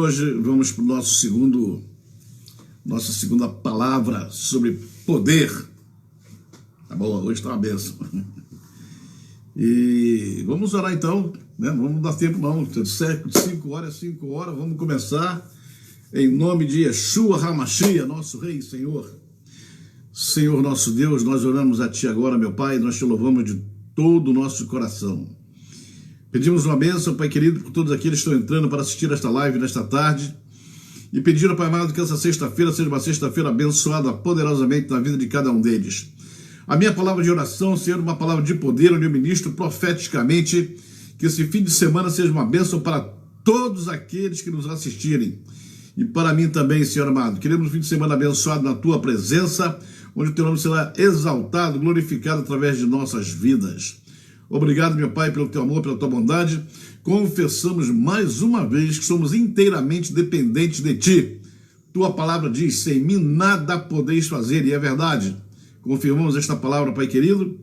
hoje vamos para o nossa segunda palavra sobre poder. Tá bom? Hoje está uma bênção. E vamos orar então, né? Não vamos dar tempo não, 5 horas, vamos começar em nome de Yeshua HaMashiach, nosso Rei e Senhor. Senhor nosso Deus, nós oramos a Ti agora, meu Pai, nós Te louvamos de todo o nosso coração. Pedimos uma bênção, Pai querido, por todos aqueles que estão entrando para assistir esta live nesta tarde. E pedir, Pai amado, que essa sexta-feira seja uma sexta-feira abençoada poderosamente na vida de cada um deles. A minha palavra de oração, Senhor, uma palavra de poder, onde eu ministro profeticamente, que esse fim de semana seja uma bênção para todos aqueles que nos assistirem. E para mim também, Senhor amado. Queremos um fim de semana abençoado na Tua presença, onde o Teu nome será exaltado, glorificado através de nossas vidas. Obrigado, meu Pai, pelo Teu amor, pela Tua bondade. Confessamos mais uma vez que somos inteiramente dependentes de Ti. Tua palavra diz, sem mim nada podeis fazer, e é verdade. Confirmamos esta palavra, Pai querido,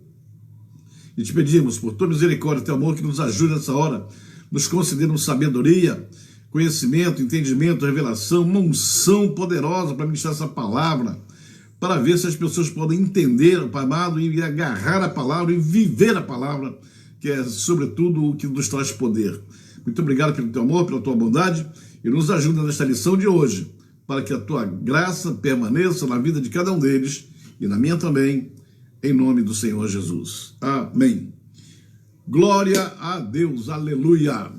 e Te pedimos, por Tua misericórdia e Teu amor, que nos ajude nessa hora, nos concedendo sabedoria, conhecimento, entendimento, revelação, uma unção poderosa para ministrar essa palavra, para ver se as pessoas podem entender, Pai amado, e agarrar a palavra e viver a palavra, que é, sobretudo, o que nos traz poder. Muito obrigado pelo Teu amor, pela Tua bondade, e nos ajuda nesta lição de hoje, para que a Tua graça permaneça na vida de cada um deles, e na minha também, em nome do Senhor Jesus. Amém. Glória a Deus, aleluia.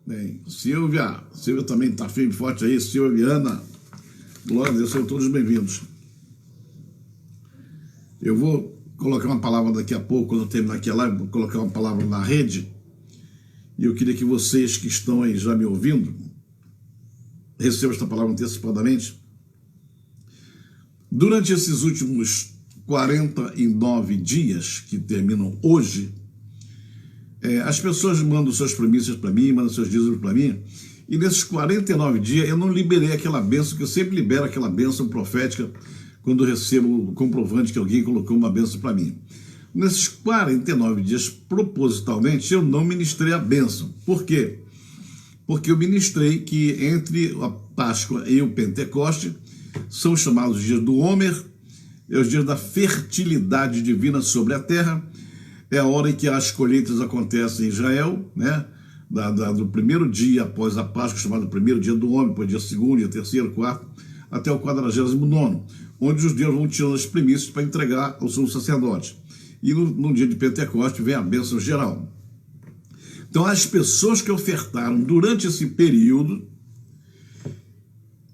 Bem, Silvia também está firme e forte aí, Silviana, glória a Deus, sejam todos bem-vindos. Eu vou colocar uma palavra daqui a pouco, quando eu terminar aqui a live, vou colocar uma palavra na rede, e eu queria que vocês que estão aí já me ouvindo, recebam esta palavra antecipadamente. Durante esses últimos 49 dias, que terminam hoje, as pessoas mandam suas premissas para mim, mandam seus dízimos para mim, e nesses 49 dias eu não liberei aquela bênção, que eu sempre libero aquela bênção profética, quando eu recebo o comprovante que alguém colocou uma bênção para mim. Nesses 49 dias, propositalmente, eu não ministrei a bênção. Por quê? Porque eu ministrei que entre a Páscoa e o Pentecoste são chamados os dias do Homer, os dias da fertilidade divina sobre a terra, é a hora em que as colheitas acontecem em Israel, né? Do primeiro dia após a Páscoa, chamado primeiro dia do Homer, depois dia segundo, dia terceiro, quarto, até o 49º, onde os judeus vão tirando as primícias para entregar ao sumo sacerdote. E no dia de Pentecoste vem a bênção geral. Então as pessoas que ofertaram durante esse período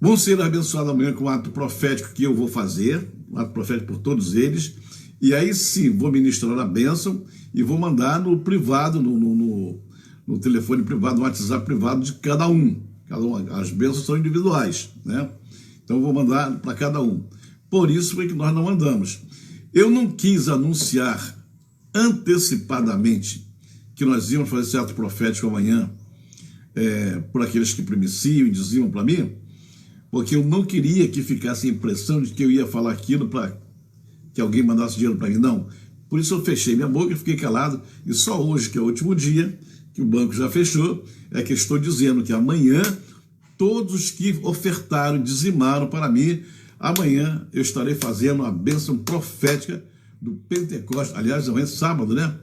vão ser abençoadas amanhã com o ato profético que eu vou fazer, um ato profético por todos eles, e aí sim vou ministrar a bênção e vou mandar no privado, no telefone privado, no WhatsApp privado de cada um. As bênçãos são individuais, né? Então eu vou mandar para cada um. Por isso foi que nós não mandamos. Eu não quis anunciar antecipadamente que nós íamos fazer esse ato profético amanhã por aqueles que primiciam e diziam para mim, porque eu não queria que ficasse a impressão de que eu ia falar aquilo para que alguém mandasse dinheiro para mim, não. Por isso eu fechei minha boca e fiquei calado, e só hoje, que é o último dia, que o banco já fechou, é que estou dizendo que amanhã, todos os que ofertaram, dizimaram para mim, amanhã eu estarei fazendo a bênção profética do Pentecostes, aliás, amanhã é sábado, né?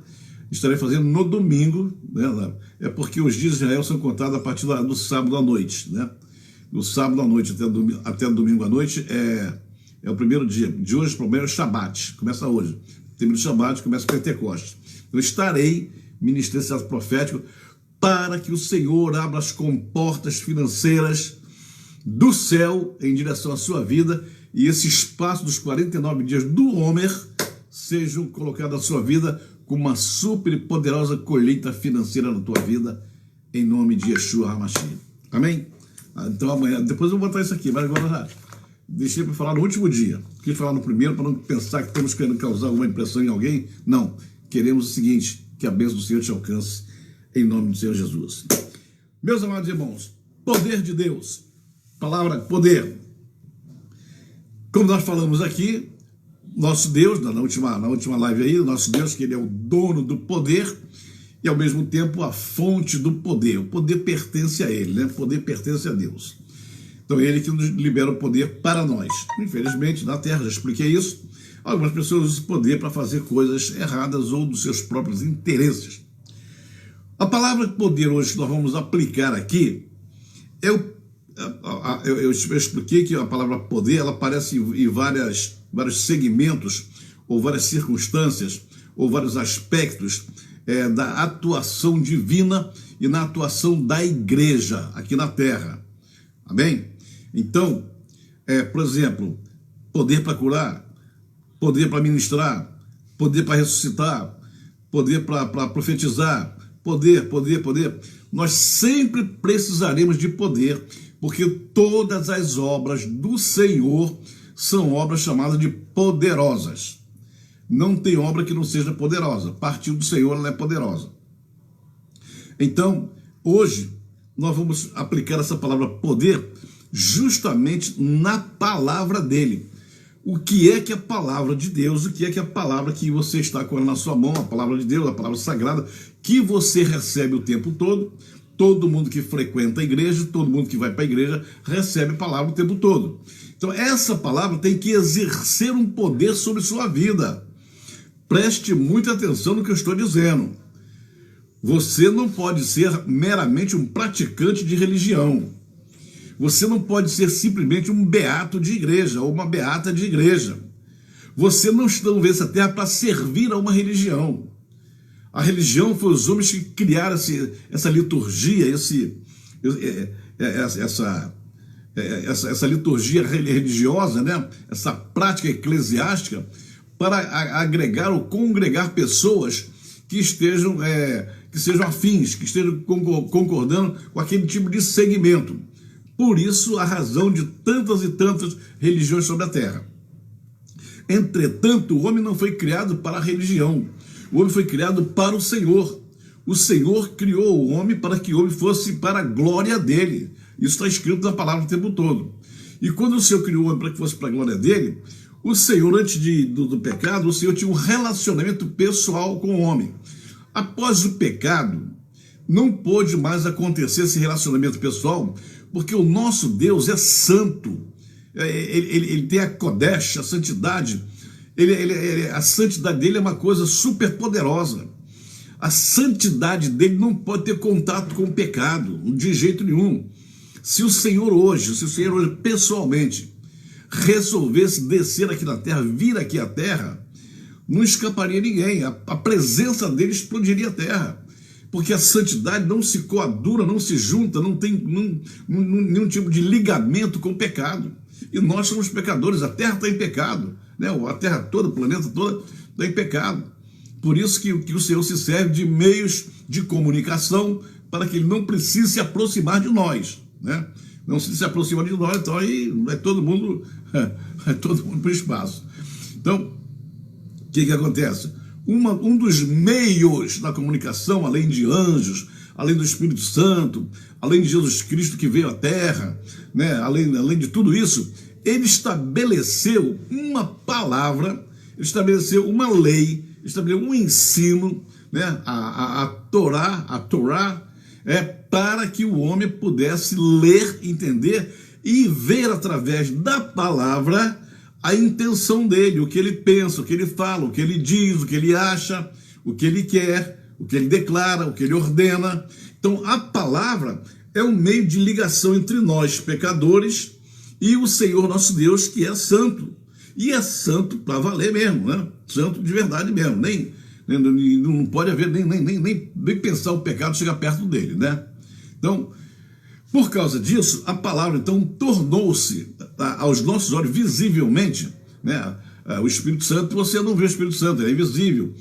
Estarei fazendo no domingo, né? É porque os dias de Israel são contados a partir do sábado à noite, né? Do sábado à noite até domingo à noite é o primeiro dia. De hoje, para o meio, é o Shabat, começa hoje. Termina o Shabat, começa o Pentecostes. Eu estarei ministrando esse ato profético para que o Senhor abra as comportas financeiras do céu em direção à sua vida, e esse espaço dos 49 dias do Homer sejam colocados na sua vida com uma super e poderosa colheita financeira na tua vida, em nome de Yeshua HaMashiach. Amém? Então amanhã, depois eu vou botar isso aqui, mas agora já deixei para falar no último dia. Quis falar no primeiro para não pensar que estamos querendo causar alguma impressão em alguém. Não, queremos o seguinte, que a bênção do Senhor te alcance, em nome do Senhor Jesus. Meus amados irmãos, poder de Deus, palavra poder. Como nós falamos aqui, nosso Deus, na última live aí, nosso Deus, que Ele é o dono do poder, e ao mesmo tempo a fonte do poder. O poder pertence a ele, né? O poder pertence a Deus. Então é ele que nos libera o poder para nós. Infelizmente, na Terra, já expliquei isso, algumas pessoas usam esse poder para fazer coisas erradas ou dos seus próprios interesses. A palavra poder hoje que nós vamos aplicar aqui é eu expliquei que a palavra poder ela aparece em vários segmentos ou várias circunstâncias ou vários aspectos da atuação divina e na atuação da igreja aqui na Terra. Amém? Então, por exemplo, poder para curar, poder para ministrar, poder para ressuscitar, poder para profetizar, poder. Nós sempre precisaremos de poder, porque todas as obras do Senhor são obras chamadas de poderosas. Não tem obra que não seja poderosa. Partindo do Senhor, ela é poderosa. Então, hoje, nós vamos aplicar essa palavra poder justamente na palavra dele. O que é a palavra de Deus? O que é a palavra que você está com ela na sua mão? A palavra de Deus, a palavra sagrada, que você recebe o tempo todo. Todo mundo que frequenta a igreja, todo mundo que vai para a igreja, recebe a palavra o tempo todo. Então, essa palavra tem que exercer um poder sobre sua vida. Preste muita atenção no que eu estou dizendo. Você não pode ser meramente um praticante de religião. Você não pode ser simplesmente um beato de igreja ou uma beata de igreja. Você não está nessa terra para servir a uma religião. A religião foi os homens que criaram essa liturgia, essa liturgia religiosa, né? Essa prática eclesiástica para agregar ou congregar pessoas que sejam afins, que estejam concordando com aquele tipo de segmento. Por isso, a razão de tantas e tantas religiões sobre a terra. Entretanto, o homem não foi criado para a religião. O homem foi criado para o Senhor. O Senhor criou o homem para que o homem fosse para a glória dele. Isso está escrito na palavra o tempo todo. E quando o Senhor criou o homem para que fosse para a glória dele, o Senhor, antes do pecado, o Senhor tinha um relacionamento pessoal com o homem. Após o pecado, não pôde mais acontecer esse relacionamento pessoal, porque o nosso Deus é santo. Ele tem a Kodesh, a santidade. A santidade dele é uma coisa super poderosa. A santidade dele não pode ter contato com o pecado, de jeito nenhum. Se o Senhor hoje pessoalmente resolvesse descer aqui na terra, vir aqui à terra, não escaparia ninguém. A presença dele explodiria a terra. Porque a santidade não se coaduna, não se junta, não tem nenhum tipo de ligamento com o pecado. E nós somos pecadores, a terra está em pecado. Né? A terra toda, o planeta todo está em pecado. Por isso que o Senhor se serve de meios de comunicação para que ele não precise se aproximar de nós. Né? Não se aproxima de nós, então aí vai todo mundo para o espaço. Então, o que acontece? Um dos meios da comunicação, além de anjos, além do Espírito Santo, além de Jesus Cristo que veio à terra, né? além de tudo isso, ele estabeleceu uma palavra, ele estabeleceu uma lei, estabeleceu um ensino, né? a Torá, para que o homem pudesse ler, entender e ver através da palavra a intenção dele, o que ele pensa, o que ele fala, o que ele diz, o que ele acha, o que ele quer, o que ele declara, o que ele ordena. Então, a palavra é um meio de ligação entre nós, pecadores, e o Senhor nosso Deus, que é santo. E é santo para valer mesmo, né? Santo de verdade mesmo. Não pode haver, nem pensar o pecado chegar perto dele, né? Então, por causa disso, a palavra, então, tornou-se, aos nossos olhos, visivelmente, né? O Espírito Santo, você não vê o Espírito Santo, ele é invisível.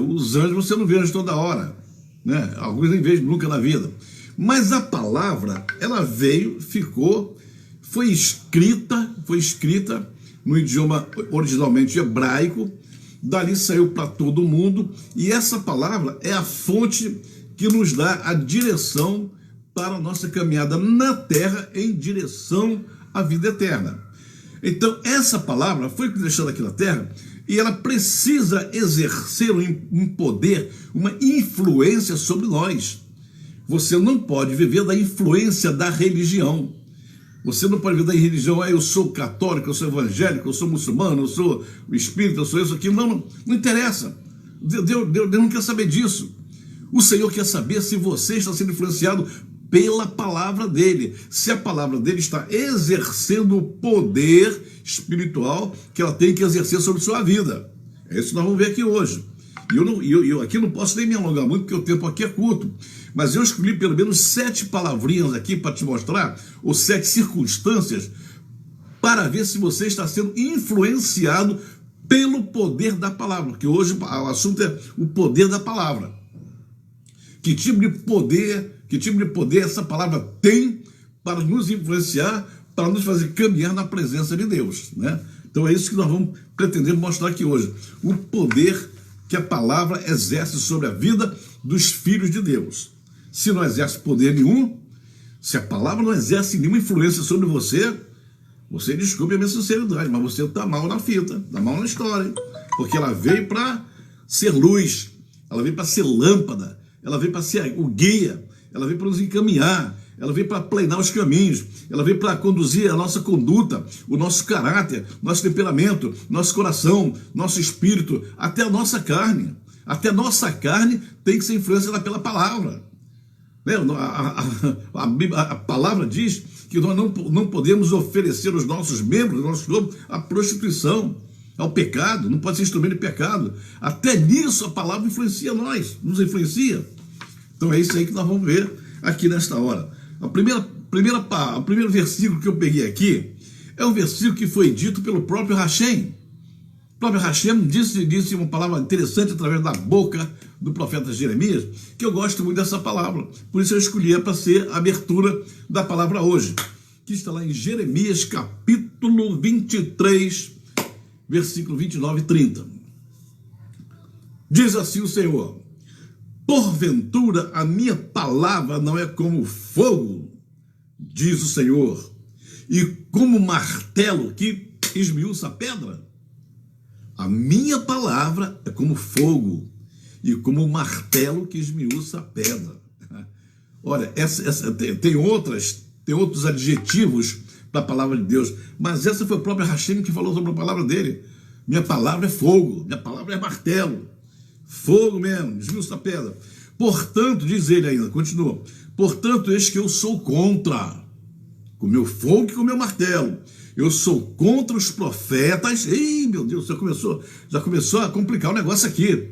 Os anjos você não vê eles toda hora, né? Alguns nem veem nunca na vida. Mas a palavra, ela veio, foi escrita no idioma originalmente hebraico, dali saiu para todo mundo, e essa palavra é a fonte que nos dá a direção para a nossa caminhada na terra em direção à vida eterna. Então, essa palavra foi deixada aqui na terra e ela precisa exercer um poder, uma influência sobre nós. Você não pode viver da influência da religião. Você não pode viver da religião, eu sou católico, eu sou evangélico, eu sou muçulmano, eu sou espírita, eu sou isso, aquilo. Não interessa. Deus não quer saber disso. O Senhor quer saber se você está sendo influenciado pela palavra dele, se a palavra dele está exercendo o poder espiritual que ela tem que exercer sobre sua vida. É isso que nós vamos ver aqui hoje. E eu aqui não posso nem me alongar muito, porque o tempo aqui é curto, mas eu escolhi pelo menos 7 palavrinhas aqui para te mostrar, ou 7 circunstâncias, para ver se você está sendo influenciado pelo poder da palavra, porque hoje o assunto é o poder da palavra. Que tipo de poder essa palavra tem para nos influenciar, para nos fazer caminhar na presença de Deus, né? Então é isso que nós vamos pretender mostrar aqui hoje. O poder que a palavra exerce sobre a vida dos filhos de Deus. Se não exerce poder nenhum, se a palavra não exerce nenhuma influência sobre você, você desculpe a minha sinceridade, mas você está mal na fita, está mal na história, hein? Porque ela veio para ser luz, ela veio para ser lâmpada, ela veio para ser o guia, ela veio para nos encaminhar, ela veio para planear os caminhos, ela veio para conduzir a nossa conduta, o nosso caráter, nosso temperamento, nosso coração, nosso espírito, até a nossa carne. Até a nossa carne tem que ser influenciada pela palavra. A palavra diz que nós não podemos oferecer os nossos membros, o nosso corpo, à prostituição, ao pecado, não pode ser instrumento de pecado. Até nisso a palavra influencia nós, nos influencia. Então é isso aí que nós vamos ver aqui nesta hora. O primeiro versículo que eu peguei aqui é um versículo que foi dito pelo próprio Hashem. O próprio Hashem disse uma palavra interessante através da boca do profeta Jeremias, que eu gosto muito dessa palavra. Por isso eu escolhi para ser a abertura da palavra hoje, que está lá em Jeremias capítulo 23, versículo 29 e 30. Diz assim o Senhor: porventura a minha palavra não é como fogo, diz o Senhor, e como martelo que esmiuça a pedra? A minha palavra é como fogo e como martelo que esmiuça a pedra. Olha, tem outros adjetivos para a palavra de Deus, mas essa foi o próprio Hashem que falou sobre a palavra dele. Minha palavra é fogo, minha palavra é martelo. Fogo mesmo, esmiuça a pedra. Portanto, diz ele ainda, continua, portanto, eis que eu sou contra, com meu fogo e com meu martelo. Eu sou contra os profetas. Ih, meu Deus, já começou a complicar o negócio aqui.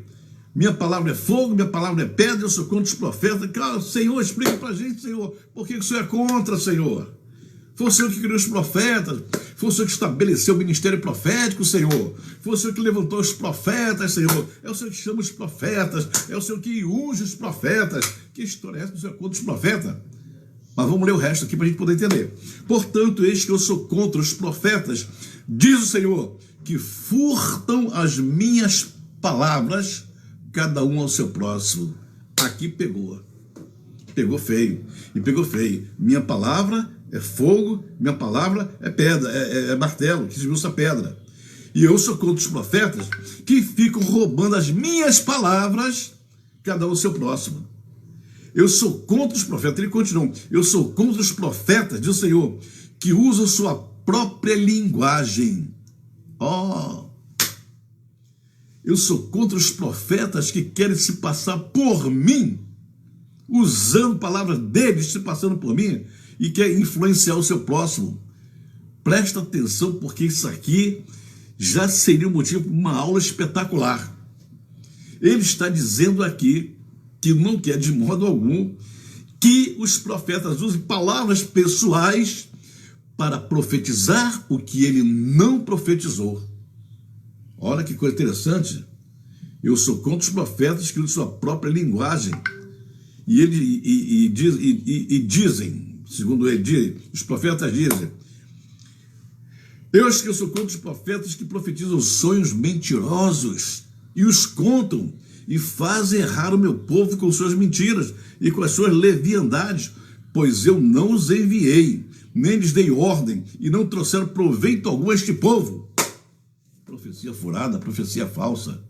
Minha palavra é fogo, minha palavra é pedra, eu sou contra os profetas. Cara, Senhor, explica pra gente, Senhor, por que o Senhor é contra, Senhor? Foi o Senhor que criou os profetas, foi o Senhor que estabeleceu o ministério profético, Senhor. Foi o Senhor que levantou os profetas, Senhor. É o Senhor que chama os profetas, é o Senhor que unge os profetas. Que história é essa do Senhor contra os profetas? Mas vamos ler o resto aqui para a gente poder entender. Portanto, eis que eu sou contra os profetas, diz o Senhor, que furtam as minhas palavras, cada um ao seu próximo. Aqui pegou feio, e pegou feio. Minha palavra é fogo, minha palavra é pedra, é martelo, que esmiuça a pedra. E eu sou contra os profetas que ficam roubando as minhas palavras, cada um ao seu próximo. Eu sou contra os profetas, ele continua, eu sou contra os profetas, diz o Senhor, que usam sua própria linguagem. Eu sou contra os profetas que querem se passar por mim, usando palavras deles, se passando por mim, e quer influenciar o seu próximo. Presta atenção, porque isso aqui já seria um motivo para uma aula espetacular. Ele está dizendo aqui que não quer de modo algum que os profetas usem palavras pessoais para profetizar o que ele não profetizou. Olha que coisa interessante. Eu sou contra os profetas que usam sua própria linguagem. E dizem, segundo ele, os profetas dizem, eu acho que eu sou contra os profetas que profetizam sonhos mentirosos e os contam e fazem errar o meu povo com suas mentiras e com as suas leviandades, pois eu não os enviei, nem lhes dei ordem, e não trouxeram proveito algum a este povo. profecia furada, profecia falsa.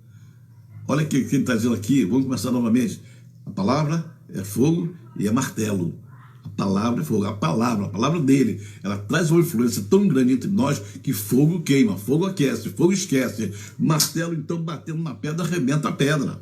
Olha o que ele está dizendo aqui, vamos começar novamente. A palavra é fogo e é martelo. A palavra é fogo, a palavra dele, ela traz uma influência tão grande entre nós que fogo queima, fogo aquece, fogo esquece. Martelo, então, batendo na pedra, arrebenta a pedra.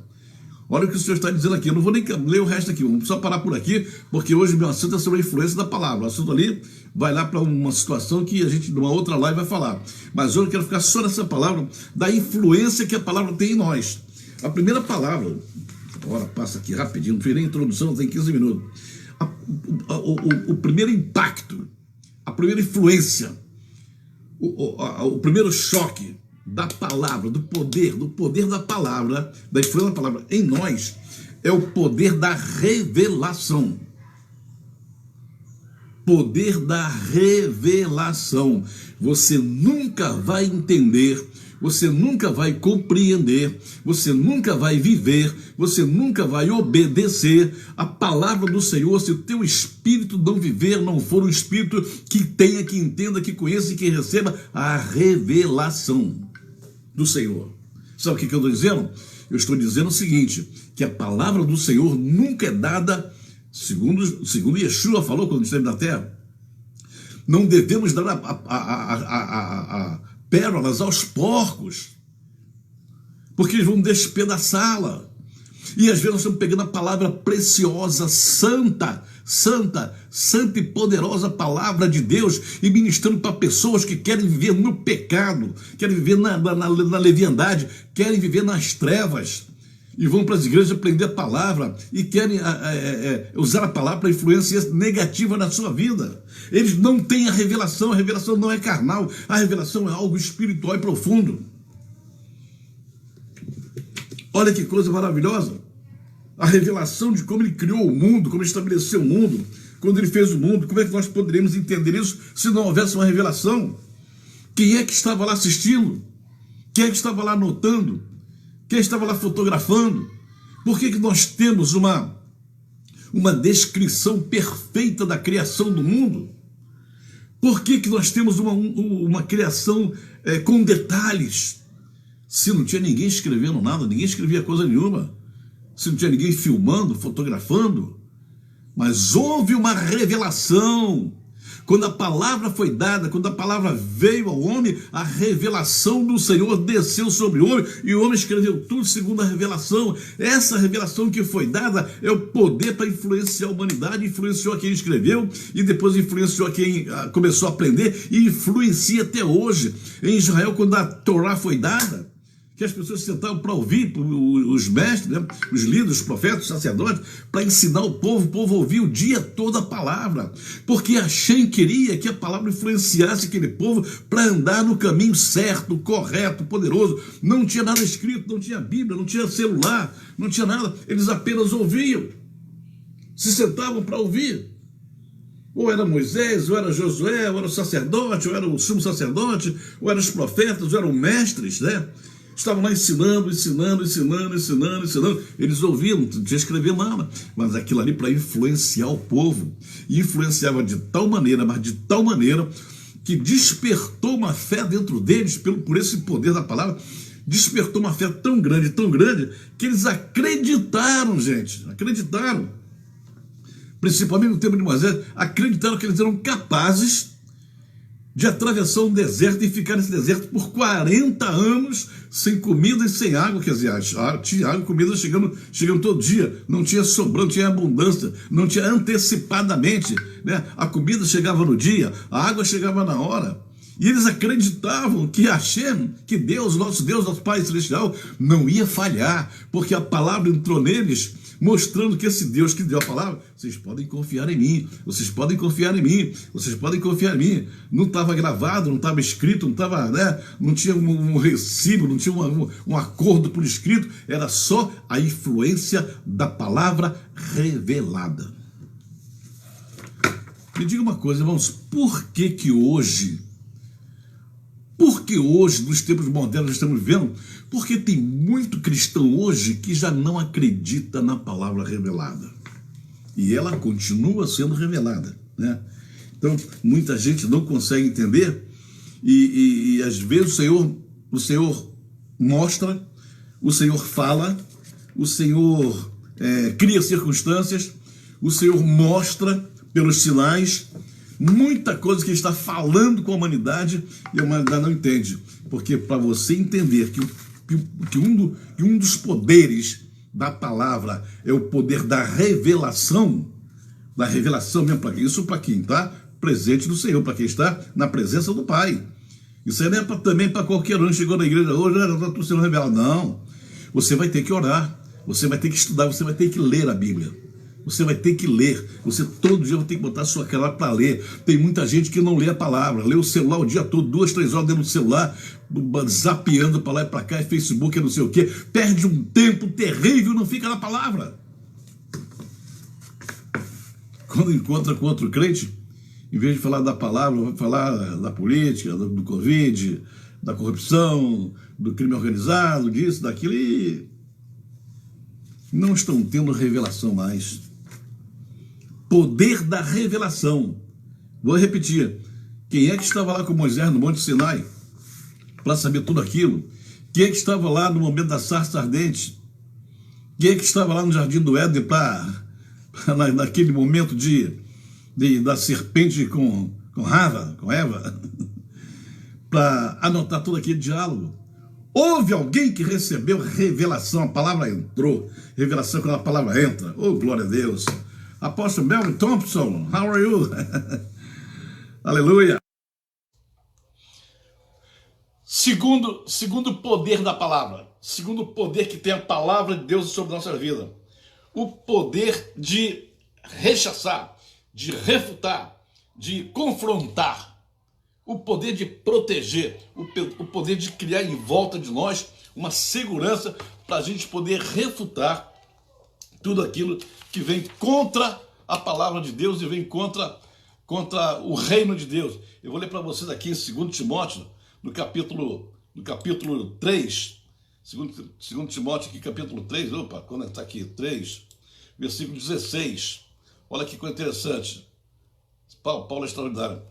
Olha o que o Senhor está dizendo aqui. Eu não vou nem ler o resto aqui, vamos só parar por aqui, porque hoje meu assunto é sobre a influência da palavra. O assunto ali vai lá para uma situação que a gente, numa outra live, vai falar. Mas hoje eu quero ficar só nessa palavra, da influência que a palavra tem em nós. A primeira palavra, agora passa aqui rapidinho, não fiz nem introdução, tem 15 minutos. O primeiro impacto, a primeira influência, o primeiro choque da palavra, do poder da palavra, da influência da palavra em nós, é o poder da revelação. Poder da revelação. Você nunca vai entender, você nunca vai compreender, você nunca vai viver, você nunca vai obedecer a palavra do Senhor se o teu espírito não viver, não for um espírito que tenha, que entenda, que conheça e que receba a revelação do Senhor. Sabe o que eu estou dizendo? Eu estou dizendo o seguinte, que a palavra do Senhor nunca é dada, segundo Yeshua falou quando esteve na terra, não devemos dar pérolas aos porcos, porque eles vão despedaçá-la. E às vezes nós estamos pegando a palavra preciosa, santa e poderosa palavra de Deus e ministrando para pessoas que querem viver no pecado, querem viver na leviandade, querem viver nas trevas. E vão para as igrejas aprender a palavra e querem usar a palavra para influência negativa na sua vida. Eles não têm a revelação não é carnal, a revelação é algo espiritual e profundo. Olha que coisa maravilhosa, a revelação de como ele criou o mundo, como ele estabeleceu o mundo, quando ele fez o mundo. Como é que nós poderíamos entender isso se não houvesse uma revelação? Quem é que estava lá assistindo? Quem é que estava lá anotando? Quem estava lá fotografando? Por que nós temos uma descrição perfeita da criação do mundo? Por que nós temos uma criação com detalhes? Se não tinha ninguém escrevendo nada, ninguém escrevia coisa nenhuma, se não tinha ninguém filmando, fotografando, mas houve uma revelação. Quando a palavra foi dada, quando a palavra veio ao homem, a revelação do Senhor desceu sobre o homem, e o homem escreveu tudo segundo a revelação. Essa revelação que foi dada é o poder para influenciar a humanidade, influenciou a quem escreveu, e depois influenciou a quem começou a aprender, e influencia até hoje. Em Israel, quando a Torá foi dada, que as pessoas sentavam para ouvir os mestres, né, os líderes, os profetas, os sacerdotes, para ensinar o povo ouvia o dia todo a palavra, porque Hashem queria que a palavra influenciasse aquele povo para andar no caminho certo, correto, poderoso. Não tinha nada escrito, não tinha Bíblia, não tinha celular, não tinha nada, eles apenas ouviam, se sentavam para ouvir. Ou era Moisés, ou era Josué, ou era o sacerdote, ou era o sumo sacerdote, ou eram os profetas, ou eram mestres, né? Estavam lá ensinando. Eles ouviam, não tinha que escrever nada, mas aquilo ali para influenciar o povo. E influenciava de tal maneira, mas de tal maneira, que despertou uma fé dentro deles, por esse poder da palavra, despertou uma fé tão grande, que eles acreditaram, gente, acreditaram. Principalmente no tempo de Moisés, acreditaram que eles eram capazes de atravessar um deserto e ficar nesse deserto por 40 anos sem comida e sem água. Quer dizer, tinha água e comida chegando todo dia, não tinha sobrando, não tinha abundância, não tinha antecipadamente, né? A comida chegava no dia, a água chegava na hora. E eles acreditavam que Hashem, que Deus, nosso Pai Celestial, não ia falhar, porque a palavra entrou neles, mostrando que esse Deus que deu a palavra, vocês podem confiar em mim, vocês podem confiar em mim, vocês podem confiar em mim. Não estava gravado, não estava escrito, não estava, né? Não tinha um recibo, não tinha um acordo por escrito, era só a influência da palavra revelada. Me diga uma coisa, irmãos, por que hoje, nos tempos modernos que estamos vivendo, porque tem muito cristão hoje que já não acredita na palavra revelada. E ela continua sendo revelada, né? Então, muita gente não consegue entender e às vezes o Senhor mostra, o Senhor fala, o Senhor cria circunstâncias, o Senhor mostra pelos sinais, muita coisa que Ele está falando com a humanidade e a humanidade não entende. Porque para você entender que um dos poderes da palavra é o poder da revelação mesmo, para quem? Isso para quem está presente no Senhor, para quem está na presença do Pai. Isso aí não é também para qualquer um. Chegou na igreja hoje, estou sendo revelado. Não, você vai ter que orar, você vai ter que estudar, você vai ter que ler a Bíblia. Você vai ter que ler, você todo dia vai ter que botar a sua cara para ler. Tem muita gente que não lê a palavra, lê o celular o dia todo, 2, 3 horas dentro do celular, zapeando para lá e para cá, e Facebook, não sei o quê, perde um tempo terrível, não fica na palavra. Quando encontra com outro crente, em vez de falar da palavra, vai falar da política, do Covid, da corrupção, do crime organizado, disso, daquilo, e não estão tendo revelação mais. Poder da revelação. Vou repetir. Quem é que estava lá com Moisés no Monte Sinai para saber tudo aquilo? Quem é que estava lá no momento da sarça ardente? Quem é que estava lá no Jardim do Éden naquele momento da serpente com Eva, para anotar todo aquele diálogo? Houve alguém que recebeu revelação, a palavra entrou. Revelação quando a palavra entra. Oh, glória a Deus. Apóstolo Melvin Thompson, how are you? Aleluia. Segundo poder da palavra, segundo poder que tem a palavra de Deus sobre a nossa vida, o poder de rechaçar, de refutar, de confrontar, o poder de proteger, o poder de criar em volta de nós uma segurança para a gente poder refutar tudo aquilo que vem contra a palavra de Deus e vem contra o reino de Deus. Eu vou ler para vocês aqui em 2 Timóteo, no capítulo 3, 2 Timóteo aqui, capítulo 3, quando está aqui? 3, versículo 16. Olha que coisa interessante. Paulo é extraordinário.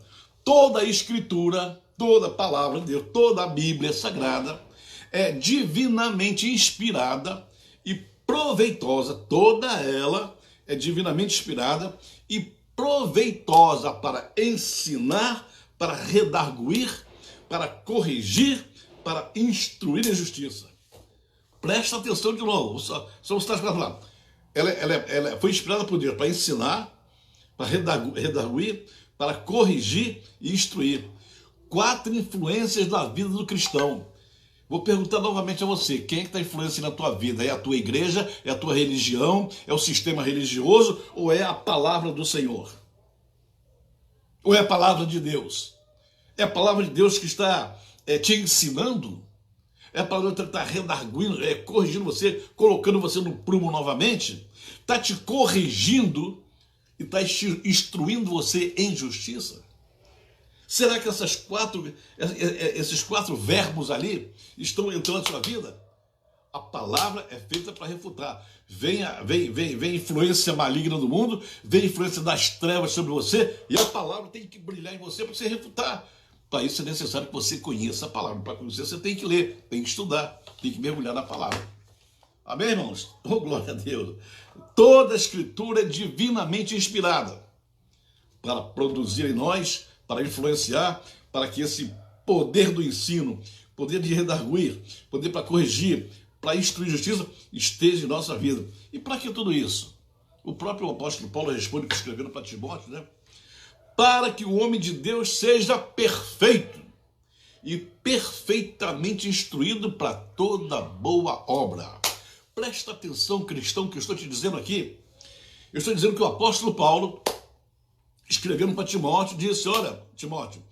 Toda a escritura, toda a palavra de Deus, toda a Bíblia sagrada é divinamente inspirada e proveitosa. Toda ela é divinamente inspirada e proveitosa para ensinar, para redarguir, para corrigir, para instruir em justiça. Presta atenção de novo. Só você está falando. Ela foi inspirada por Deus para ensinar, para redarguir, para corrigir e instruir. 4 influências da vida do cristão. Vou perguntar novamente a você, quem é que está influenciando a tua vida? É a tua igreja? É a tua religião? É o sistema religioso? Ou é a palavra do Senhor? Ou é a palavra de Deus? É a palavra de Deus que está te ensinando? É a palavra que está redarguindo, corrigindo você, colocando você no prumo novamente? Está te corrigindo e está instruindo você em justiça? Será que esses 4 verbos ali estão entrando na sua vida? A palavra é feita para refutar. Vem influência maligna do mundo, vem influência das trevas sobre você, e a palavra tem que brilhar em você para você refutar. Para isso é necessário que você conheça a palavra. Para conhecer, você tem que ler, tem que estudar, tem que mergulhar na palavra. Amém, irmãos? Oh, glória a Deus. Toda a escritura é divinamente inspirada para produzir em nós, para influenciar, para que esse poder do ensino, poder de redarguir, poder para corrigir, para instruir justiça, esteja em nossa vida. E para que tudo isso? O próprio apóstolo Paulo responde, escrevendo para Timóteo, né? Para que o homem de Deus seja perfeito e perfeitamente instruído para toda boa obra. Presta atenção, cristão, que eu estou te dizendo aqui. Eu estou dizendo que o apóstolo Paulo, escrevendo para Timóteo, disse: olha, Timóteo,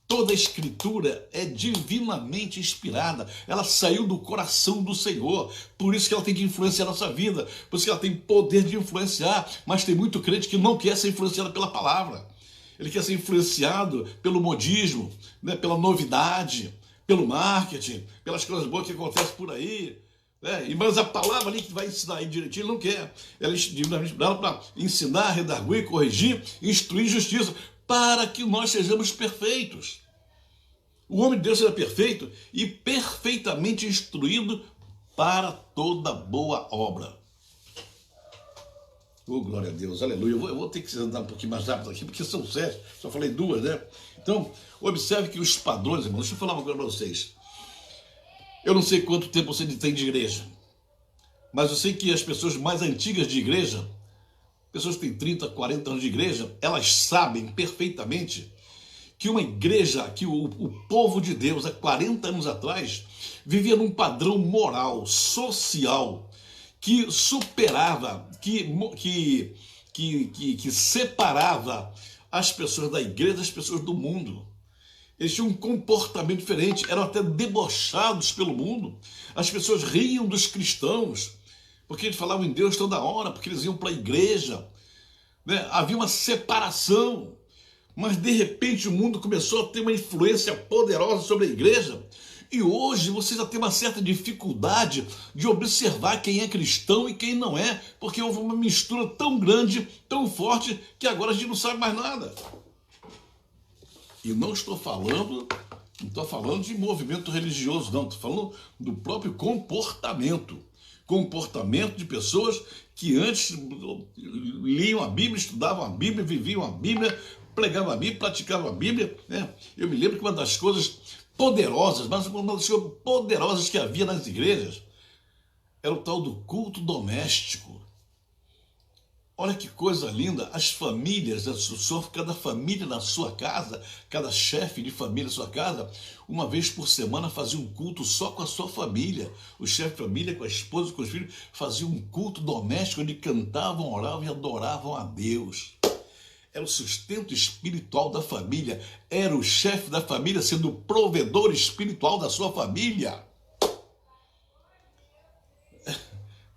toda a escritura é divinamente inspirada, ela saiu do coração do Senhor, por isso que ela tem que influenciar a nossa vida, por isso que ela tem poder de influenciar, mas tem muito crente que não quer ser influenciado pela palavra, ele quer ser influenciado pelo modismo, né, pela novidade, pelo marketing, pelas coisas boas que acontecem por aí, mas a palavra ali que vai ensinar aí direitinho, ele não quer. Ela é divinamente inspirada para ensinar, redarguir, corrigir, instruir justiça, para que nós sejamos perfeitos. O homem de Deus será perfeito e perfeitamente instruído para toda boa obra. Oh, glória a Deus, aleluia. Eu vou ter que andar um pouquinho mais rápido aqui, porque são 7, só falei 2, né? Então, observe que os padrões, irmão, deixa eu falar uma coisa para vocês. Eu não sei quanto tempo você tem de igreja, mas eu sei que as pessoas mais antigas de igreja, pessoas que têm 30, 40 anos de igreja, elas sabem perfeitamente que uma igreja, que o povo de Deus, há 40 anos atrás, vivia num padrão moral, social, que superava, que separava as pessoas da igreja das pessoas do mundo. Eles tinham um comportamento diferente, eram até debochados pelo mundo. As pessoas riam dos cristãos, porque eles falavam em Deus toda hora, porque eles iam para a igreja, né? Havia uma separação. Mas de repente o mundo começou a ter uma influência poderosa sobre a igreja. E hoje você já tem uma certa dificuldade de observar quem é cristão e quem não é, porque houve uma mistura tão grande, tão forte, que agora a gente não sabe mais nada. E não estou falando de movimento religioso, não. Estou falando do próprio comportamento. Comportamento de pessoas que antes liam a Bíblia, estudavam a Bíblia, viviam a Bíblia, pregavam a Bíblia, praticavam a Bíblia, né? Eu me lembro que uma das coisas poderosas, mas uma das coisas poderosas que havia nas igrejas era o tal do culto doméstico. Olha que coisa linda, as famílias, cada família na sua casa, cada chefe de família na sua casa, uma vez por semana fazia um culto só com a sua família. O chefe de família, com a esposa, com os filhos, fazia um culto doméstico onde cantavam, oravam e adoravam a Deus. Era o sustento espiritual da família, era o chefe da família sendo o provedor espiritual da sua família.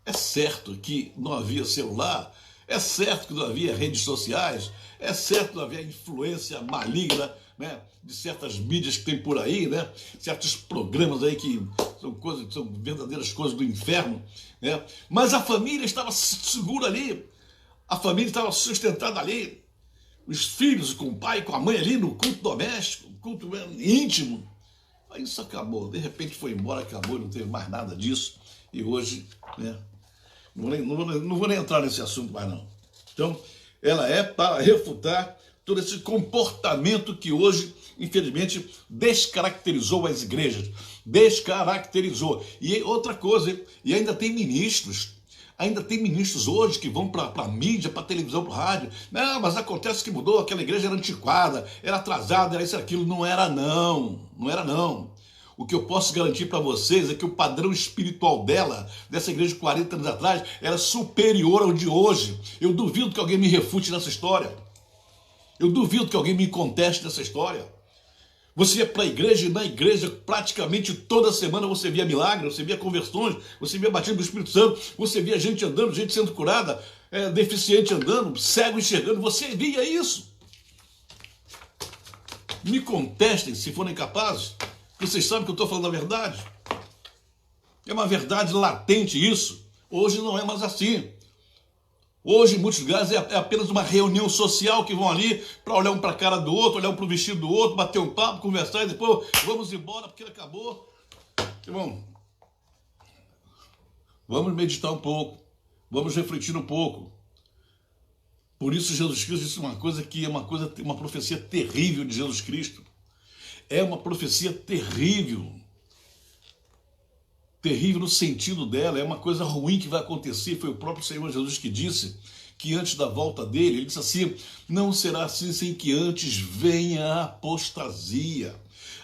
É certo que não havia celular, é certo que não havia redes sociais, é certo que não havia influência maligna, né, de certas mídias que tem por aí, né, certos programas aí que são verdadeiras coisas do inferno, né, mas a família estava segura ali, a família estava sustentada ali, os filhos com o pai, com a mãe ali no culto doméstico, culto íntimo. Aí isso acabou, de repente foi embora, acabou, não teve mais nada disso, e hoje, né, não vou nem entrar nesse assunto mais não. Então, ela é para refutar todo esse comportamento que hoje, infelizmente, descaracterizou as igrejas. Descaracterizou. E outra coisa, e ainda tem ministros hoje que vão para a mídia, para a televisão, para o rádio. Não, mas acontece que mudou, aquela igreja era antiquada, era atrasada, era isso, aquilo. Não era não. O que eu posso garantir para vocês é que o padrão espiritual dessa igreja de 40 anos atrás, era superior ao de hoje. Eu duvido que alguém me refute nessa história. Eu duvido que alguém me conteste nessa história. Você ia para a igreja e na igreja praticamente toda semana você via milagres, você via conversões, você via batismo do Espírito Santo, você via gente andando, gente sendo curada, deficiente andando, cego enxergando, você via isso. Me contestem se forem capazes. Vocês sabem que eu estou falando a verdade. É uma verdade latente isso. Hoje não é mais assim. Hoje, em muitos lugares, é apenas uma reunião social que vão ali para olhar um para a cara do outro, olhar um para o vestido do outro, bater um papo, conversar e depois vamos embora porque acabou. Irmão, vamos meditar um pouco, vamos refletir um pouco. Por isso Jesus Cristo disse uma coisa que é uma profecia terrível de Jesus Cristo. É uma profecia terrível. Terrível no sentido dela, é uma coisa ruim que vai acontecer. Foi o próprio Senhor Jesus que disse que antes da volta dele, ele disse assim, não será assim sem que antes venha a apostasia.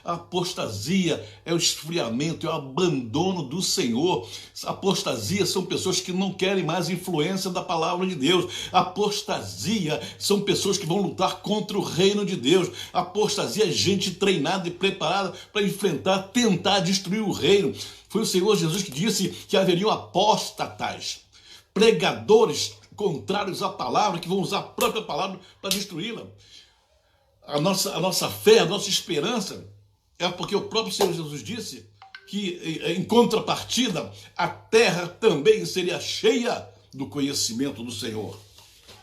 A apostasia é o esfriamento, é o abandono do Senhor. Apostasia são pessoas que não querem mais influência da palavra de Deus. Apostasia são pessoas que vão lutar contra o reino de Deus. Apostasia é gente treinada e preparada para enfrentar, tentar destruir o reino. Foi o Senhor Jesus que disse que haveriam apóstatas, pregadores contrários à palavra, que vão usar a própria palavra para destruí-la. A nossa fé, a nossa esperança é porque o próprio Senhor Jesus disse que, em contrapartida, a terra também seria cheia do conhecimento do Senhor.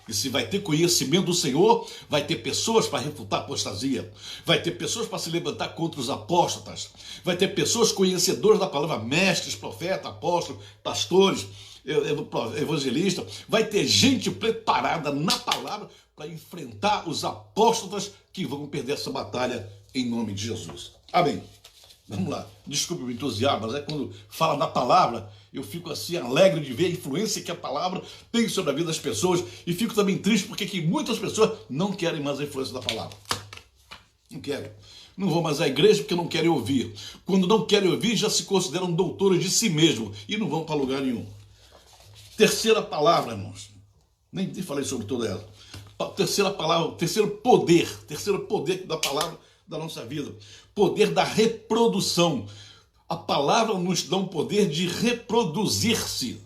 E se vai ter conhecimento do Senhor, vai ter pessoas para refutar a apostasia, vai ter pessoas para se levantar contra os apóstatas, vai ter pessoas conhecedoras da palavra, mestres, profetas, apóstolos, pastores, evangelistas, vai ter gente preparada na palavra para enfrentar os apóstatas que vão perder essa batalha em nome de Jesus. Amém. Vamos lá, desculpe o entusiasmo, mas quando fala da palavra, eu fico assim alegre de ver a influência que a palavra tem sobre a vida das pessoas e fico também triste porque que muitas pessoas não querem mais a influência da palavra. Não querem. Não vão mais à igreja porque não querem ouvir. Quando não querem ouvir, já se consideram doutores de si mesmo e não vão para lugar nenhum. Terceira palavra, irmãos. Nem falei sobre toda ela. Terceira palavra, terceiro poder da palavra da nossa vida. Poder da reprodução. A palavra nos dá um poder de reproduzir-se.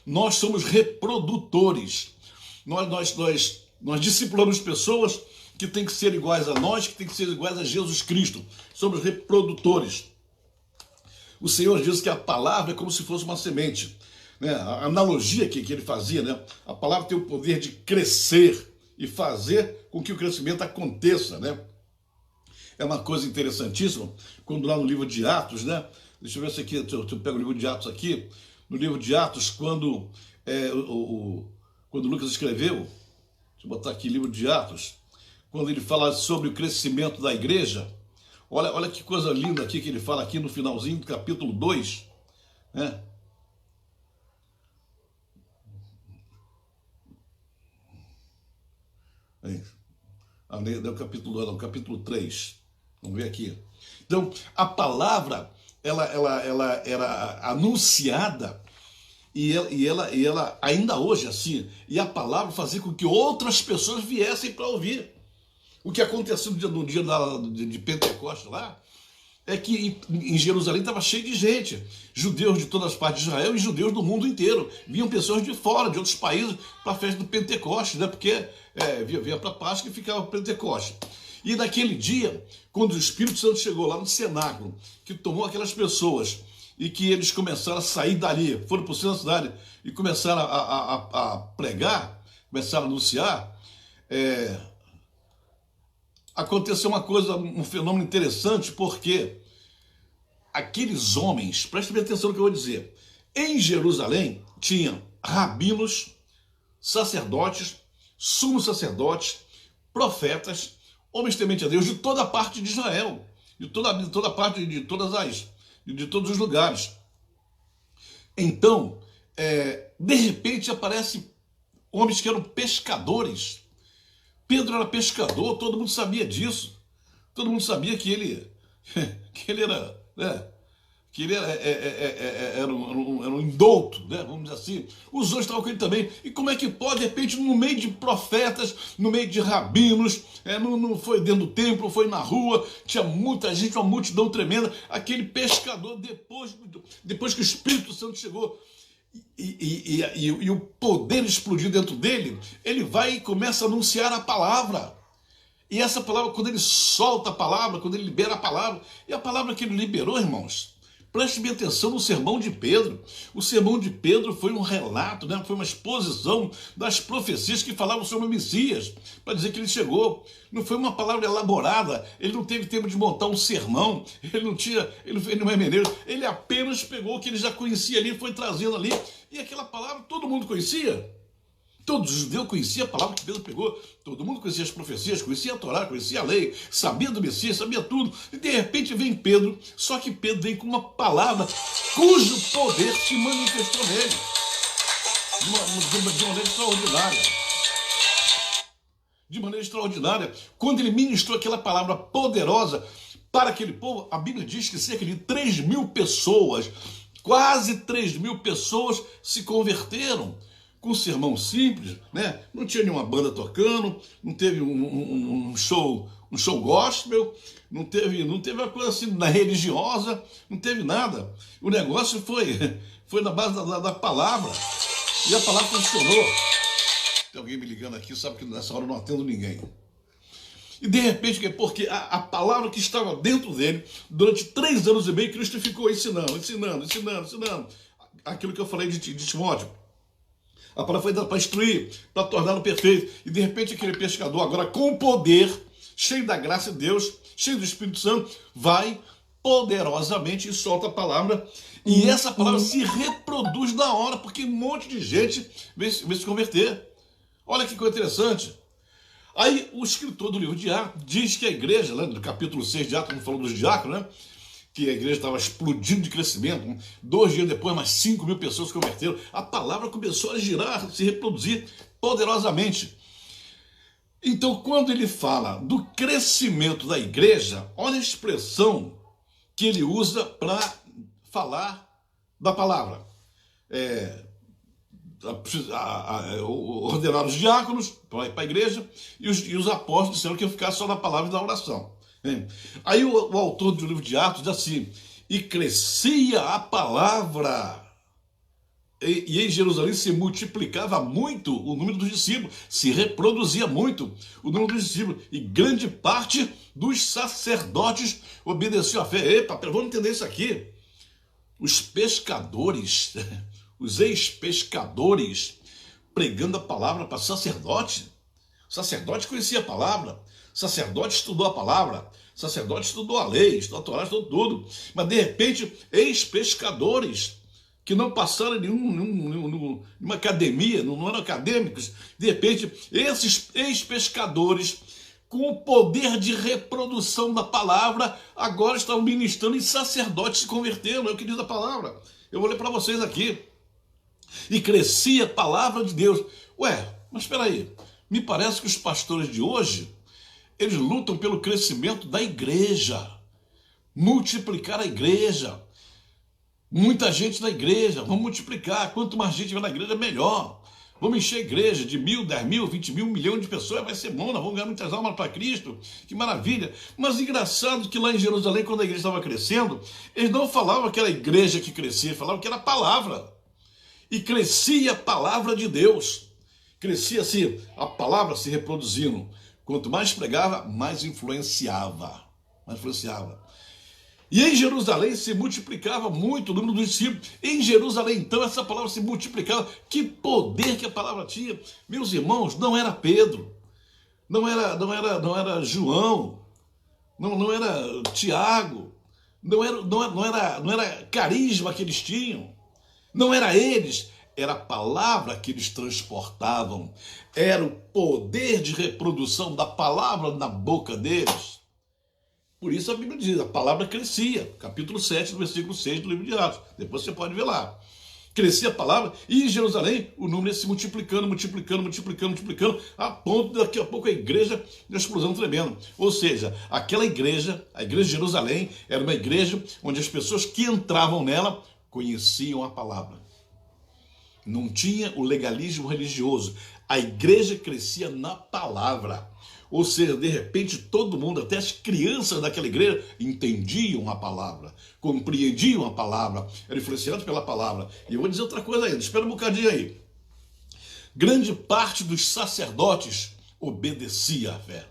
Nós somos reprodutores. Nós discipulamos pessoas que têm que ser iguais a nós, que têm que ser iguais a Jesus Cristo. Somos reprodutores. O Senhor diz que a palavra é como se fosse uma semente. Né? A analogia que ele fazia, né? A palavra tem o poder de crescer e fazer com que o crescimento aconteça, né? É uma coisa interessantíssima, quando lá no livro de Atos, né? Deixa eu ver se aqui, eu pego o livro de Atos aqui, no livro de Atos, quando Lucas escreveu, deixa eu botar aqui livro de Atos, quando ele fala sobre o crescimento da igreja, olha que coisa linda aqui que ele fala aqui no finalzinho do capítulo 2, né? Não é o capítulo 2, não, o capítulo 3. Vamos ver aqui. Então, a palavra, ela era anunciada e ela ainda hoje assim, e a palavra fazia com que outras pessoas viessem para ouvir. O que aconteceu no dia de Pentecostes lá, é que em Jerusalém estava cheio de gente, judeus de todas as partes de Israel e judeus do mundo inteiro. Vinham pessoas de fora, de outros países, para a festa do Pentecostes, né? Porque via para a Páscoa e ficava o Pentecostes. E naquele dia, quando o Espírito Santo chegou lá no cenáculo, que tomou aquelas pessoas e que eles começaram a sair dali, foram para o centro da cidade e começaram a pregar, começaram a anunciar, aconteceu uma coisa, um fenômeno interessante, porque aqueles homens, prestem bem atenção no que eu vou dizer, em Jerusalém tinha rabinos, sacerdotes, sumos sacerdotes, profetas, homens tementes a Deus de toda a parte de Israel, de toda a parte de todos os lugares. Então, de repente aparecem homens que eram pescadores. Pedro era pescador, todo mundo sabia disso. Todo mundo sabia que ele era um indouto, né? Vamos dizer assim. Os outros estavam com ele também. E como é que pode, de repente, no meio de profetas, no meio de rabinos, não foi dentro do templo, foi na rua, tinha muita gente, uma multidão tremenda. Aquele pescador, depois que o Espírito Santo chegou e o poder explodiu dentro dele, ele vai e começa a anunciar a palavra. E essa palavra, quando ele solta a palavra, quando ele libera a palavra, e a palavra que ele liberou, irmãos, preste bem atenção no sermão de Pedro. O sermão de Pedro foi um relato, né? Foi uma exposição das profecias que falavam sobre o Messias, para dizer que ele chegou. Não foi uma palavra elaborada, ele não teve tempo de montar um sermão, ele não é mineiro, ele apenas pegou o que ele já conhecia ali, foi trazendo ali, e aquela palavra todo mundo conhecia. Todos os judeus conheciam a palavra que Pedro pegou, todo mundo conhecia as profecias, conhecia a Torá, conhecia a lei, sabia do Messias, sabia tudo. E de repente vem Pedro, só que Pedro vem com uma palavra cujo poder se manifestou nele de maneira extraordinária. De maneira extraordinária. Quando ele ministrou aquela palavra poderosa para aquele povo, a Bíblia diz que cerca de 3.000 pessoas, quase 3.000 pessoas se converteram. Com um sermão simples, né? Não tinha nenhuma banda tocando, não teve um show gospel, não teve uma coisa assim religiosa, não teve nada. O negócio foi na base da palavra, e a palavra funcionou. Tem alguém me ligando aqui, sabe que nessa hora eu não atendo ninguém. E de repente, porque a palavra que estava dentro dele, durante 3 anos e meio, Cristo ficou ensinando. Aquilo que eu falei de Timóteo. A palavra foi dada para instruir, para torná-lo perfeito. E de repente aquele pescador, agora com poder, cheio da graça de Deus, cheio do Espírito Santo, vai poderosamente e solta a palavra. E essa palavra se reproduz na hora, porque um monte de gente veio se converter. Olha que coisa interessante. Aí o escritor do livro de Atos diz que a igreja, lá no capítulo 6 de Atos, quando falou dos diáconos, né? Que a igreja estava explodindo de crescimento. 2 dias depois, mais 5 mil pessoas se converteram. A palavra começou a girar, a se reproduzir poderosamente. Então, quando ele fala do crescimento da igreja, olha a expressão que ele usa para falar da palavra. Ordenaram os diáconos para a igreja e os apóstolos disseram que ia ficar só na palavra e na oração. Aí o autor do livro de Atos diz assim: e crescia a palavra, e em Jerusalém se multiplicava muito o número dos discípulos, se reproduzia muito o número dos discípulos, e grande parte dos sacerdotes obedeceu à fé. Epa, vamos entender isso aqui. Os pescadores, os ex-pescadores, pregando a palavra para sacerdote. O sacerdote conhecia a palavra, o sacerdote estudou a palavra, o sacerdote estudou a lei, estudou a Torá, estudou tudo. Mas de repente, ex-pescadores, que não passaram em nenhuma academia, não eram acadêmicos, de repente, esses ex-pescadores, com o poder de reprodução da palavra, agora estão ministrando e sacerdotes se converteram, é o que diz a palavra. Eu vou ler para vocês aqui. E crescia a palavra de Deus. Ué, mas espera aí, me parece que os pastores de hoje, eles lutam pelo crescimento da igreja, multiplicar a igreja, muita gente na igreja, vamos multiplicar, quanto mais gente vai na igreja, melhor. Vamos encher a igreja de 1.000, 10.000, 20.000, 1 milhão de pessoas, vai ser bom, nós vamos ganhar muitas almas para Cristo, que maravilha. Mas engraçado que lá em Jerusalém, quando a igreja estava crescendo, eles não falavam que era a igreja que crescia, falavam que era a palavra. E crescia a palavra de Deus, crescia assim, a palavra se reproduzindo. Quanto mais pregava, mais influenciava. E em Jerusalém se multiplicava muito o número dos discípulos. Em Jerusalém, então, essa palavra se multiplicava. Que poder que a palavra tinha. Meus irmãos, não era Pedro, não era João, não era Tiago, não era carisma que eles tinham, não era eles, era a palavra que eles transportavam, era o poder de reprodução da palavra na boca deles. Por isso a Bíblia diz, a palavra crescia, capítulo 7, versículo 6 do livro de Atos. Depois você pode ver lá. Crescia a palavra e em Jerusalém o número ia se multiplicando, a ponto de daqui a pouco a igreja de explosão tremenda. Ou seja, aquela igreja, a igreja de Jerusalém, era uma igreja onde as pessoas que entravam nela conheciam a palavra. Não tinha o legalismo religioso. A igreja crescia na palavra. Ou seja, de repente todo mundo, até as crianças daquela igreja, entendiam a palavra, compreendiam a palavra, eram influenciados pela palavra. E eu vou dizer outra coisa ainda, espera um bocadinho aí. Grande parte dos sacerdotes obedecia à fé.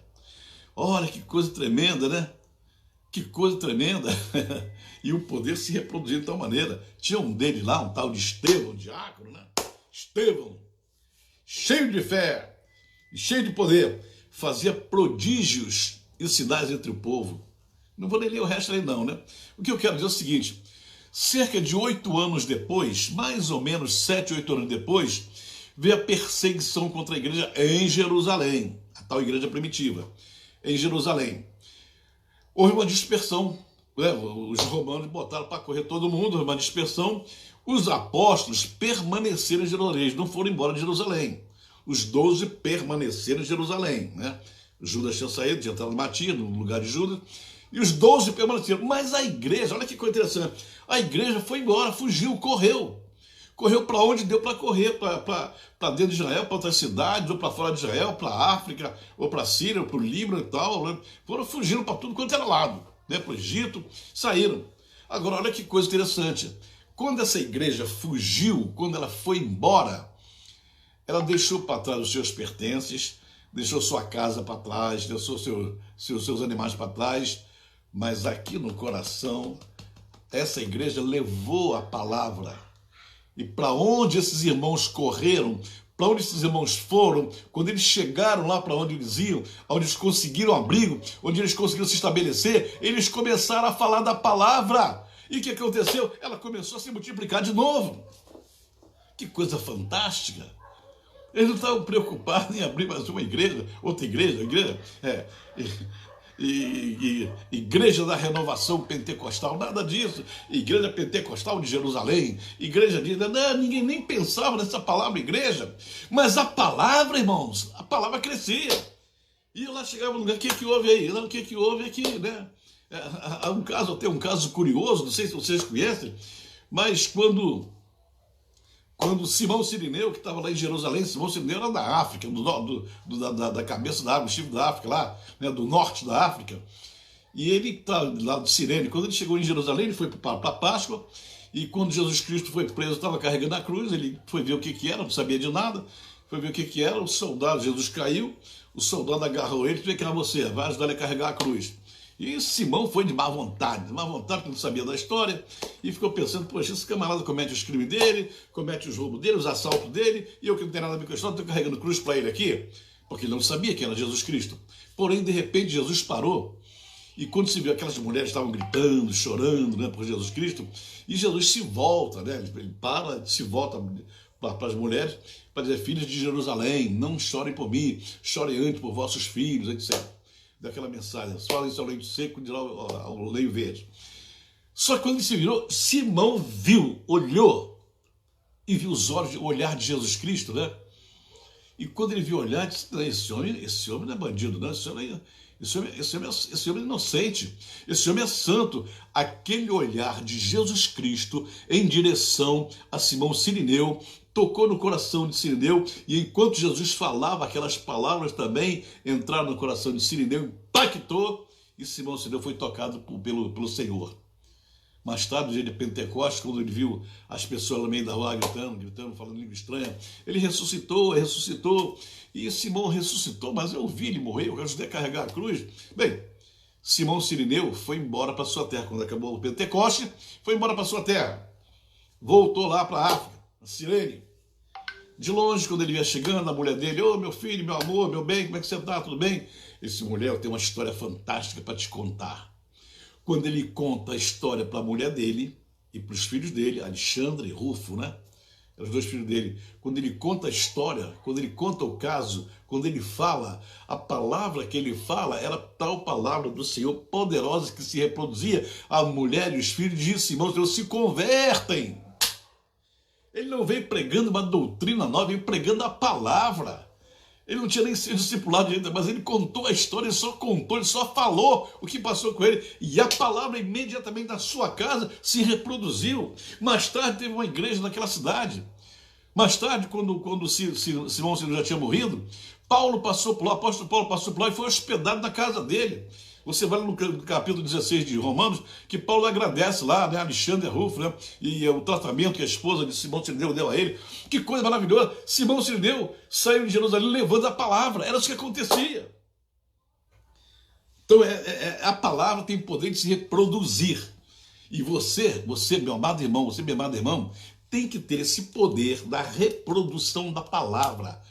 Olha que coisa tremenda, né? Que coisa tremenda. E o poder se reproduzia de tal maneira. Tinha um deles lá, um tal de Estevão, diácono, né? Estevão, cheio de fé, cheio de poder, fazia prodígios e sinais entre o povo. Não vou nem ler o resto aí não, né? O que eu quero dizer é o seguinte, cerca de 8 anos depois, mais ou menos 7, 8 anos depois, veio a perseguição contra a igreja em Jerusalém, a tal igreja primitiva, em Jerusalém. Houve uma dispersão, né? Os romanos botaram para correr todo mundo, houve uma dispersão. Os apóstolos permaneceram em Jerusalém, eles não foram embora de Jerusalém. Os 12 permaneceram em Jerusalém, né? Judas tinha saído, tinha entrado Matias no lugar de Judas, e os 12 permaneceram. Mas a igreja, olha que coisa interessante, a igreja foi embora, fugiu, correu. Correu para onde deu para correr, para dentro de Israel, para outras cidades, ou para fora de Israel, para a África, ou para a Síria, ou para o Líbano e tal, né? Foram fugindo para tudo quanto era lado, né? Para o Egito, saíram. Agora, olha que coisa interessante. Quando essa igreja fugiu, quando ela foi embora, ela deixou para trás os seus pertences, deixou sua casa para trás, deixou seus animais para trás, mas aqui no coração, essa igreja levou a palavra E para onde esses irmãos correram, para onde esses irmãos foram, quando eles chegaram lá para onde eles iam, onde eles conseguiram abrigo, onde eles conseguiram se estabelecer, eles começaram a falar da palavra. E o que aconteceu? Ela começou a se multiplicar de novo. Que coisa fantástica! Eles não estavam preocupados em abrir mais uma igreja, outra igreja, igreja da renovação pentecostal, nada disso. Igreja pentecostal de Jerusalém, igreja de... Não, ninguém nem pensava nessa palavra igreja. Mas a palavra, irmãos, a palavra crescia. E lá chegava no lugar, o que houve aí? Não, o que houve aqui, né? Tem um caso curioso, não sei se vocês conhecem, mas quando Simão Cirineu, que estava lá em Jerusalém, Simão Cirineu era da África, da cabeça da África, chifre da África lá, né, do norte da África, e ele está lá de Cirene. Quando ele chegou em Jerusalém, ele foi para a Páscoa, e quando Jesus Cristo foi preso, estava carregando a cruz, ele foi ver o que era, não sabia de nada, foi ver o que era, o soldado, Jesus caiu, o soldado agarrou ele e disse: "Quem é você? Vai ajudar ele a carregar a cruz." E Simão foi de má vontade, porque não sabia da história, e ficou pensando: poxa, esse camarada comete os crimes dele, comete os roubos dele, os assaltos dele, e eu que não tenho nada a ver com a história, estou carregando cruz para ele aqui, porque ele não sabia que era Jesus Cristo. Porém, de repente, Jesus parou, e quando se viu, aquelas mulheres estavam gritando, chorando, né, por Jesus Cristo, e Jesus se volta, né, ele para, se volta para as mulheres, para dizer: filhas de Jerusalém, não chorem por mim, chorem antes por vossos filhos, etc. Daquela mensagem: falem ao leite seco, dirá ao leito verde. Só que quando ele se virou, Simão viu, olhou, e viu o olhar de Jesus Cristo, né? E quando ele viu o olhar, disse: esse homem não é bandido, não, esse homem é inocente, esse homem é santo. Aquele olhar de Jesus Cristo em direção a Simão Cirineu tocou no coração de Cirineu, e enquanto Jesus falava, aquelas palavras também entraram no coração de Cirineu, impactou, e Simão Cirineu foi tocado pelo Senhor. Mais tarde, no dia de Pentecostes, quando ele viu as pessoas no meio da rua gritando, falando língua estranha, ele ressuscitou, e Simão ressuscitou, mas eu vi ele morrer, eu ajudei a carregar a cruz. Bem, Simão Cirineu foi embora para sua terra. Quando acabou o Pentecostes, foi embora para sua terra. Voltou lá para a África, a Cirene. De longe, quando ele ia chegando, a mulher dele: ô, meu filho, meu amor, meu bem, como é que você está? Tudo bem? Esse mulher, eu tenho uma história fantástica para te contar. Quando ele conta a história para a mulher dele e para os filhos dele, Alexandre e Rufo, né? Eram os dois filhos dele. Quando ele conta a história, quando ele conta o caso, quando ele fala, a palavra que ele fala era tal palavra do Senhor poderosa que se reproduzia. A mulher e os filhos de Simão Senhor se convertem. Ele não veio pregando uma doutrina nova, veio pregando a palavra. Ele não tinha nem sido discipulado direito, mas ele contou a história, ele só falou o que passou com ele. E a palavra imediatamente na sua casa se reproduziu. Mais tarde teve uma igreja naquela cidade. Mais tarde, quando Simão já tinha morrido, Paulo passou por lá, o apóstolo Paulo passou por lá e foi hospedado na casa dele. Você vai no capítulo 16 de Romanos, que Paulo agradece lá, né, Alexandre e Rufo, né, e o tratamento que a esposa de Simão Cirineu deu a ele. Que coisa maravilhosa! Simão Cirineu saiu de Jerusalém levando a palavra, era isso que acontecia. Então a palavra tem poder de se reproduzir. E você, meu amado irmão, minha amada irmã, tem que ter esse poder da reprodução da palavra.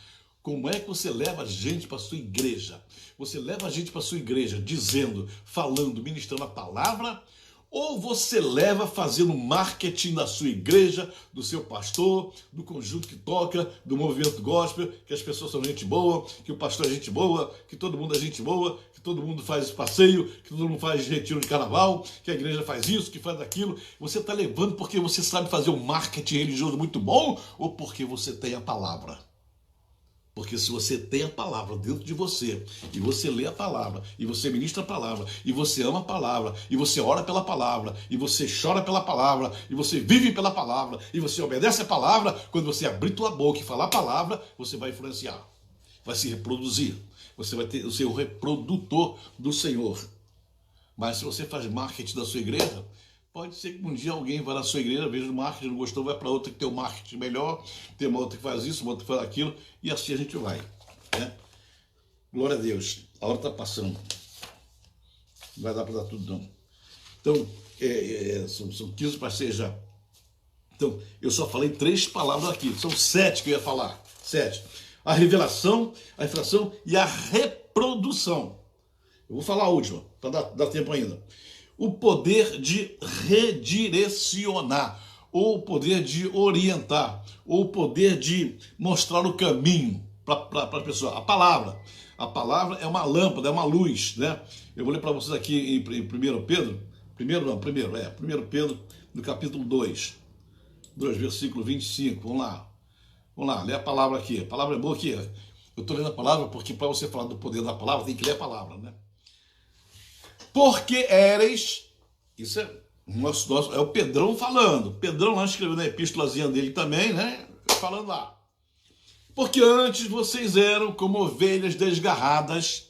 Como é que você leva a gente para a sua igreja? Você leva a gente para a sua igreja dizendo, falando, ministrando a palavra? Ou você leva fazendo marketing da sua igreja, do seu pastor, do conjunto que toca, do movimento gospel, que as pessoas são gente boa, que o pastor é gente boa, que todo mundo é gente boa, que todo mundo faz passeio, que todo mundo faz retiro de carnaval, que a igreja faz isso, que faz aquilo. Você está levando porque você sabe fazer um marketing religioso muito bom ou porque você tem a palavra? Porque se você tem a palavra dentro de você, e você lê a palavra, e você ministra a palavra, e você ama a palavra, e você ora pela palavra, e você chora pela palavra, e você vive pela palavra, e você obedece a palavra, quando você abrir tua boca e falar a palavra, você vai influenciar, vai se reproduzir, você vai ser o reprodutor do Senhor. Mas se você faz marketing da sua igreja, pode ser que um dia alguém vá na sua igreja, veja o marketing, não gostou, vai para outra que tem um marketing melhor, tem uma outra que faz isso, uma outra que faz aquilo, e assim a gente vai. Né? Glória a Deus. A hora está passando. Não vai dar para dar tudo, não. Então, são 15 para 6 já. Então, eu só falei 3 palavras aqui, são 7 que eu ia falar. 7. A revelação, a refração e a reprodução. Eu vou falar a última, para dar tempo ainda. O poder de redirecionar, ou o poder de orientar, ou o poder de mostrar o caminho para a pessoa. A palavra é uma lâmpada, é uma luz, né? Eu vou ler para vocês aqui em 1 Pedro, 1 Pedro, no capítulo 2, versículo 25, vamos lá, lê a palavra aqui. A palavra é boa aqui. Eu estou lendo a palavra porque para você falar do poder da palavra, tem que ler a palavra, né? Porque éreis, isso é o Pedrão falando. Pedrão lá escreveu na epístolazinha dele também, né? Falando lá. Porque antes vocês eram como ovelhas desgarradas,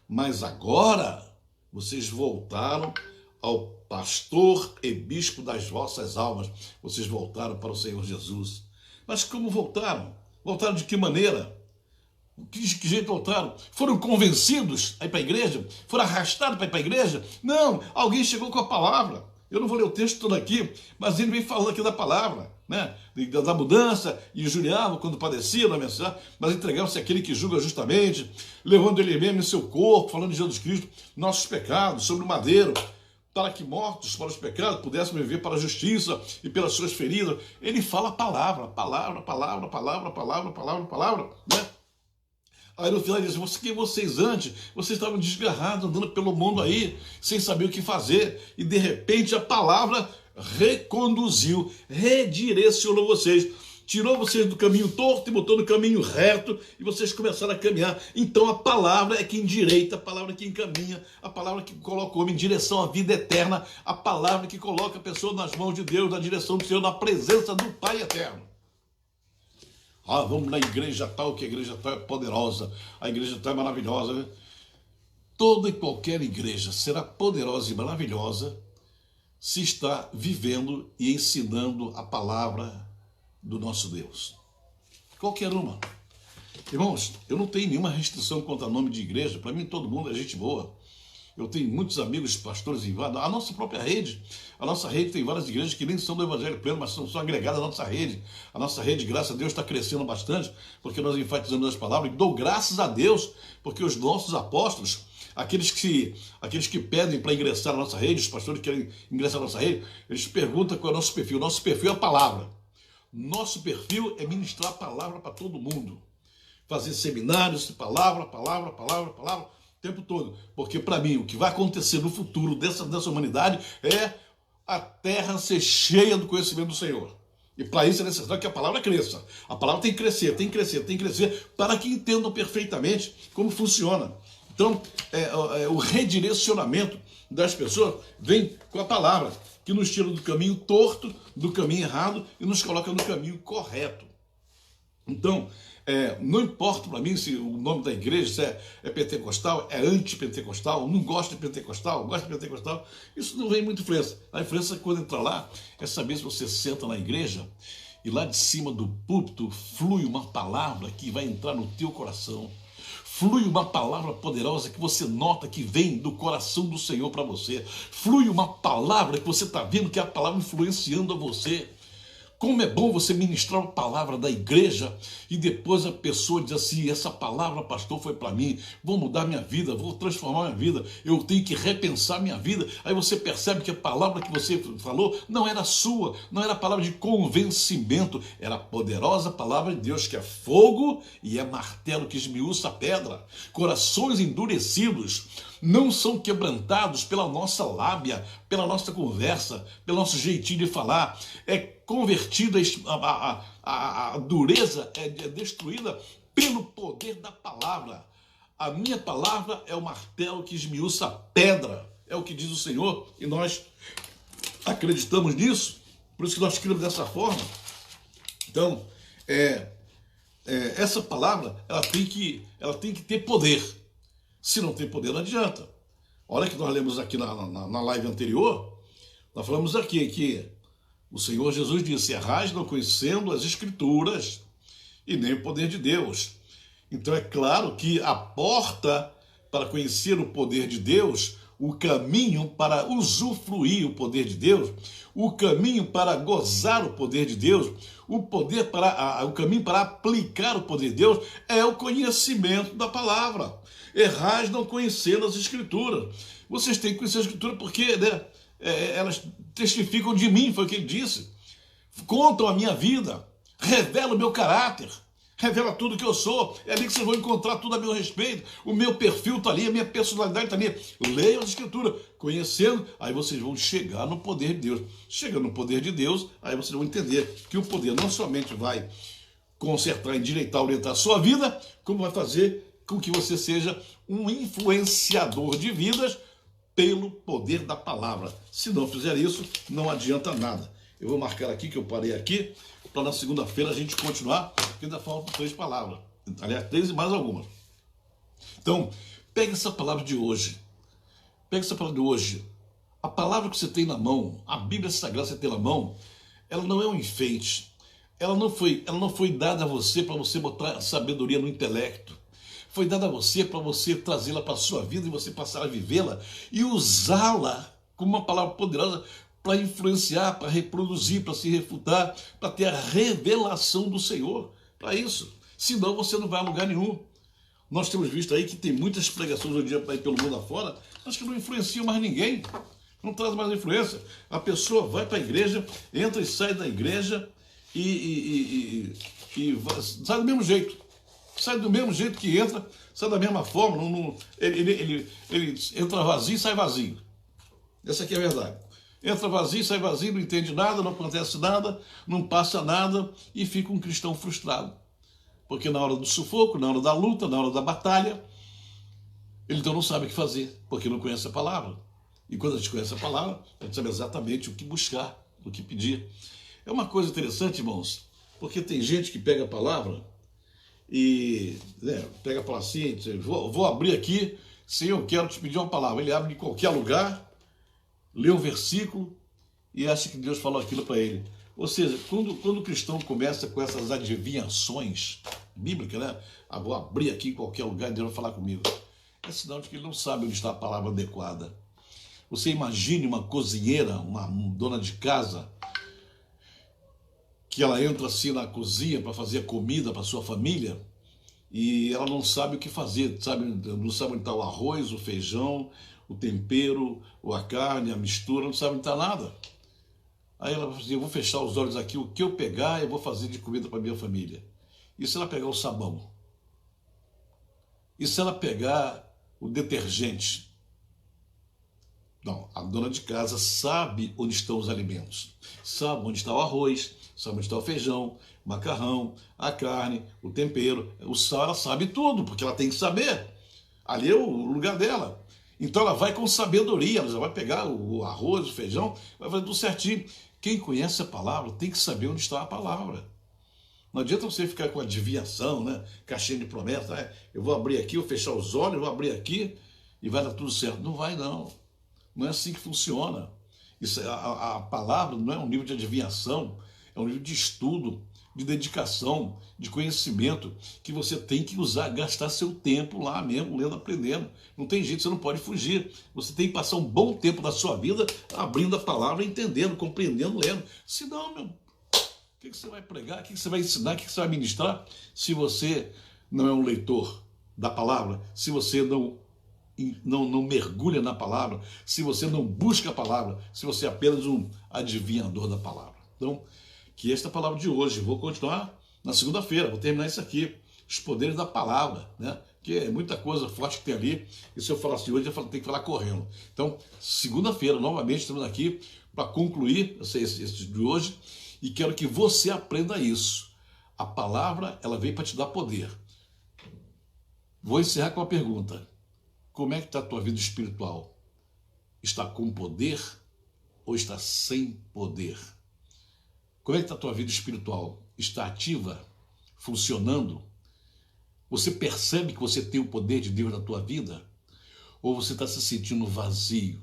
mas agora vocês voltaram ao pastor e bispo das vossas almas. Vocês voltaram para o Senhor Jesus. Mas como voltaram? Voltaram de que maneira? Que jeito voltaram? Foram convencidos a ir para a igreja? Foram arrastados para ir para a igreja? Não, alguém chegou com a palavra. Eu não vou ler o texto todo aqui, mas ele vem falando aqui da palavra, né? Da mudança, e injuriavam quando padeciam na mensagem, mas entregavam-se àquele que julga justamente, levando ele mesmo em seu corpo, falando de Jesus Cristo, nossos pecados, sobre o madeiro, para que mortos para os pecados pudéssemos viver para a justiça e pelas suas feridas. Ele fala a palavra, né? Aí no final ele diz, que vocês antes, vocês estavam desgarrados, andando pelo mundo aí, sem saber o que fazer, e de repente a palavra reconduziu, redirecionou vocês, tirou vocês do caminho torto e botou no caminho reto, e vocês começaram a caminhar. Então a palavra é que endireita, a palavra que encaminha, a palavra que coloca o homem em direção à vida eterna, a palavra que coloca a pessoa nas mãos de Deus, na direção do Senhor, na presença do Pai eterno. Ah, vamos na igreja tal, que a igreja tal é poderosa, a igreja tal é maravilhosa, né? Toda e qualquer igreja será poderosa e maravilhosa se está vivendo e ensinando a palavra do nosso Deus. Qualquer uma. Irmãos, eu não tenho nenhuma restrição quanto ao nome de igreja. Para mim todo mundo é gente boa. Eu tenho muitos amigos pastores em várias. A nossa própria rede. A nossa rede tem várias igrejas que nem são do Evangelho Pleno, mas são agregadas à nossa rede. A nossa rede, graças a Deus, está crescendo bastante, porque nós enfatizamos as palavras. E dou graças a Deus, porque os nossos apóstolos, aqueles que pedem para ingressar na nossa rede, os pastores que querem ingressar na nossa rede, eles perguntam qual é o nosso perfil. O nosso perfil é a palavra. Nosso perfil é ministrar a palavra para todo mundo. Fazer seminários, palavra, o tempo todo. Porque para mim, o que vai acontecer no futuro dessa humanidade é a terra ser cheia do conhecimento do Senhor. E para isso é necessário que a palavra cresça. A palavra tem que crescer, para que entendam perfeitamente como funciona. Então, o redirecionamento das pessoas vem com a palavra, que nos tira do caminho torto, do caminho errado, e nos coloca no caminho correto. Então, não importa para mim se o nome da igreja se é pentecostal, é antipentecostal, não gosta de pentecostal, gosta de pentecostal, isso não vem muita influência. A influência, quando entrar lá, é saber se você senta na igreja e lá de cima do púlpito flui uma palavra que vai entrar no teu coração. Flui uma palavra poderosa que você nota que vem do coração do Senhor para você. Flui uma palavra que você está vendo que é a palavra influenciando a você. Como é bom você ministrar a palavra da igreja e depois a pessoa diz assim, essa palavra, pastor, foi para mim, vou mudar minha vida, vou transformar minha vida, eu tenho que repensar minha vida. Aí você percebe que a palavra que você falou não era sua, não era palavra de convencimento, era a poderosa palavra de Deus, que é fogo e é martelo que esmiuça a pedra. Corações endurecidos não são quebrantados pela nossa lábia, pela nossa conversa, pelo nosso jeitinho de falar. É convertida, a dureza é destruída pelo poder da palavra. A minha palavra é o martelo que esmiuça a pedra, é o que diz o Senhor, e nós acreditamos nisso, por isso que nós cremos dessa forma. Então, essa palavra ela tem que ter poder. Se não tem poder, não adianta. Olha que nós lemos aqui na live anterior, nós falamos aqui que o Senhor Jesus disse, errais não conhecendo as Escrituras e nem o poder de Deus. Então é claro que a porta para conhecer o poder de Deus, o caminho para usufruir o poder de Deus, o caminho para gozar o poder de Deus, o caminho para aplicar o poder de Deus é o conhecimento da palavra. Errais não conhecendo as Escrituras. Vocês têm que conhecer a Escritura porque, né, elas testificam de mim, foi o que ele disse. Contam a minha vida, revelam o meu caráter, revela tudo que eu sou. É ali que vocês vão encontrar tudo a meu respeito. O meu perfil está ali, a minha personalidade está ali. Leiam as Escrituras, conhecendo, aí vocês vão chegar no poder de Deus. Chegando no poder de Deus, aí vocês vão entender que o poder não somente vai consertar, endireitar, orientar a sua vida, como vai fazer com que você seja um influenciador de vidas pelo poder da palavra. Se não fizer isso, não adianta nada. Eu vou marcar aqui que eu parei aqui, para na segunda-feira a gente continuar, porque ainda faltam 3 palavras. Aliás, 3 e mais algumas. Então, pegue essa palavra de hoje. Pegue essa palavra de hoje. A palavra que você tem na mão, a Bíblia Sagrada que você tem na mão, ela não é um enfeite. Ela não foi dada a você para você botar sabedoria no intelecto. Foi dada a você para você trazê-la para a sua vida e você passar a vivê-la e usá-la como uma palavra poderosa para influenciar, para reproduzir, para se refutar, para ter a revelação do Senhor. Para isso. Senão você não vai a lugar nenhum. Nós temos visto aí que tem muitas pregações hoje em dia pelo mundo afora, mas que não influenciam mais ninguém. Não traz mais influência. A pessoa vai para a igreja, entra e sai da igreja e sai do mesmo jeito. Sai do mesmo jeito que entra, sai da mesma forma. Ele entra vazio e sai vazio. Essa aqui é a verdade. Entra vazio, sai vazio, não entende nada, não acontece nada, não passa nada e fica um cristão frustrado. Porque na hora do sufoco, na hora da luta, na hora da batalha, ele então não sabe o que fazer, porque não conhece a palavra. E quando a gente conhece a palavra, a gente sabe exatamente o que buscar, o que pedir. É uma coisa interessante, irmãos, porque tem gente que pega a palavra e pega a palavra assim, vou abrir aqui, Senhor, eu quero te pedir uma palavra. Ele abre em qualquer lugar, lê um versículo e acha que Deus falou aquilo para ele. Ou seja, quando o cristão começa com essas adivinhações bíblicas, né? Vou abrir aqui em qualquer lugar e Deus vai falar comigo. É sinal de que ele não sabe onde está a palavra adequada. Você imagine uma cozinheira, uma dona de casa, que ela entra assim na cozinha para fazer comida para sua família e ela não sabe o que fazer, não sabe onde está o arroz, o feijão, o tempero, a carne, a mistura, não sabe onde está nada. Aí ela vai dizer, eu vou fechar os olhos aqui, o que eu pegar eu vou fazer de comida para minha família. E se ela pegar o sabão? E se ela pegar o detergente? Não, a dona de casa sabe onde estão os alimentos, sabe onde está o arroz, sabe onde está o feijão, o macarrão, a carne, o tempero, o sal, ela sabe tudo, porque ela tem que saber. Ali é o lugar dela. Então ela vai com sabedoria, ela já vai pegar o arroz, o feijão, vai fazer tudo certinho. Quem conhece a palavra tem que saber onde está a palavra. Não adianta você ficar com adivinhação, né? Caixinha de promessa, eu vou abrir aqui, vou fechar os olhos, vou abrir aqui e vai dar tudo certo. Não vai não. Não é assim que funciona. Isso, a palavra não é um nível de adivinhação, é um nível de estudo, de dedicação, de conhecimento, que você tem que usar, gastar seu tempo lá mesmo, lendo, aprendendo. Não tem jeito, você não pode fugir. Você tem que passar um bom tempo da sua vida abrindo a palavra, entendendo, compreendendo, lendo. Senão, o que você vai pregar, o que você vai ensinar, o que você vai ministrar, se você não é um leitor da palavra, se você não mergulha na palavra, se você não busca a palavra, se você é apenas um adivinhador da palavra. Então, que esta palavra de hoje, vou continuar na segunda-feira, vou terminar isso aqui, os poderes da palavra, né? Que é muita coisa forte que tem ali, e se eu falar assim hoje, eu tenho que falar correndo. Então, segunda-feira, novamente, estamos aqui para concluir esse de hoje, e quero que você aprenda isso. A palavra, ela veio para te dar poder. Vou encerrar com uma pergunta. Como é que está a tua vida espiritual? Está com poder ou está sem poder? Como é que está a tua vida espiritual? Está ativa? Funcionando? Você percebe que você tem o poder de Deus na tua vida? Ou você está se sentindo vazio?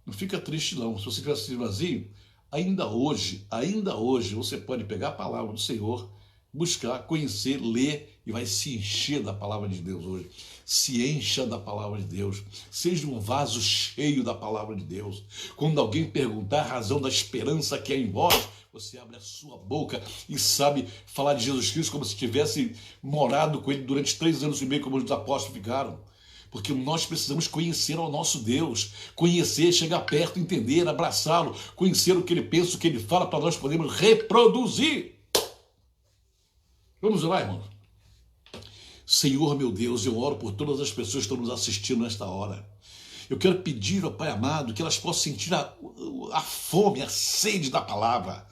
Não fica triste não. Se você estiver se sentindo vazio, ainda hoje, você pode pegar a palavra do Senhor, buscar, conhecer, ler e vai se encher da palavra de Deus hoje. Se encha da palavra de Deus. Seja um vaso cheio da palavra de Deus. Quando alguém perguntar a razão da esperança que é em vós, você abre a sua boca e sabe falar de Jesus Cristo como se tivesse morado com ele durante 3 anos e meio, como os apóstolos ficaram. Porque nós precisamos conhecer ao nosso Deus, conhecer, chegar perto, entender, abraçá-lo, conhecer o que ele pensa, o que ele fala, para nós podermos reproduzir. Vamos lá, irmão. Senhor, meu Deus, eu oro por todas as pessoas que estão nos assistindo nesta hora. Eu quero pedir ao Pai amado que elas possam sentir a fome, a sede da palavra.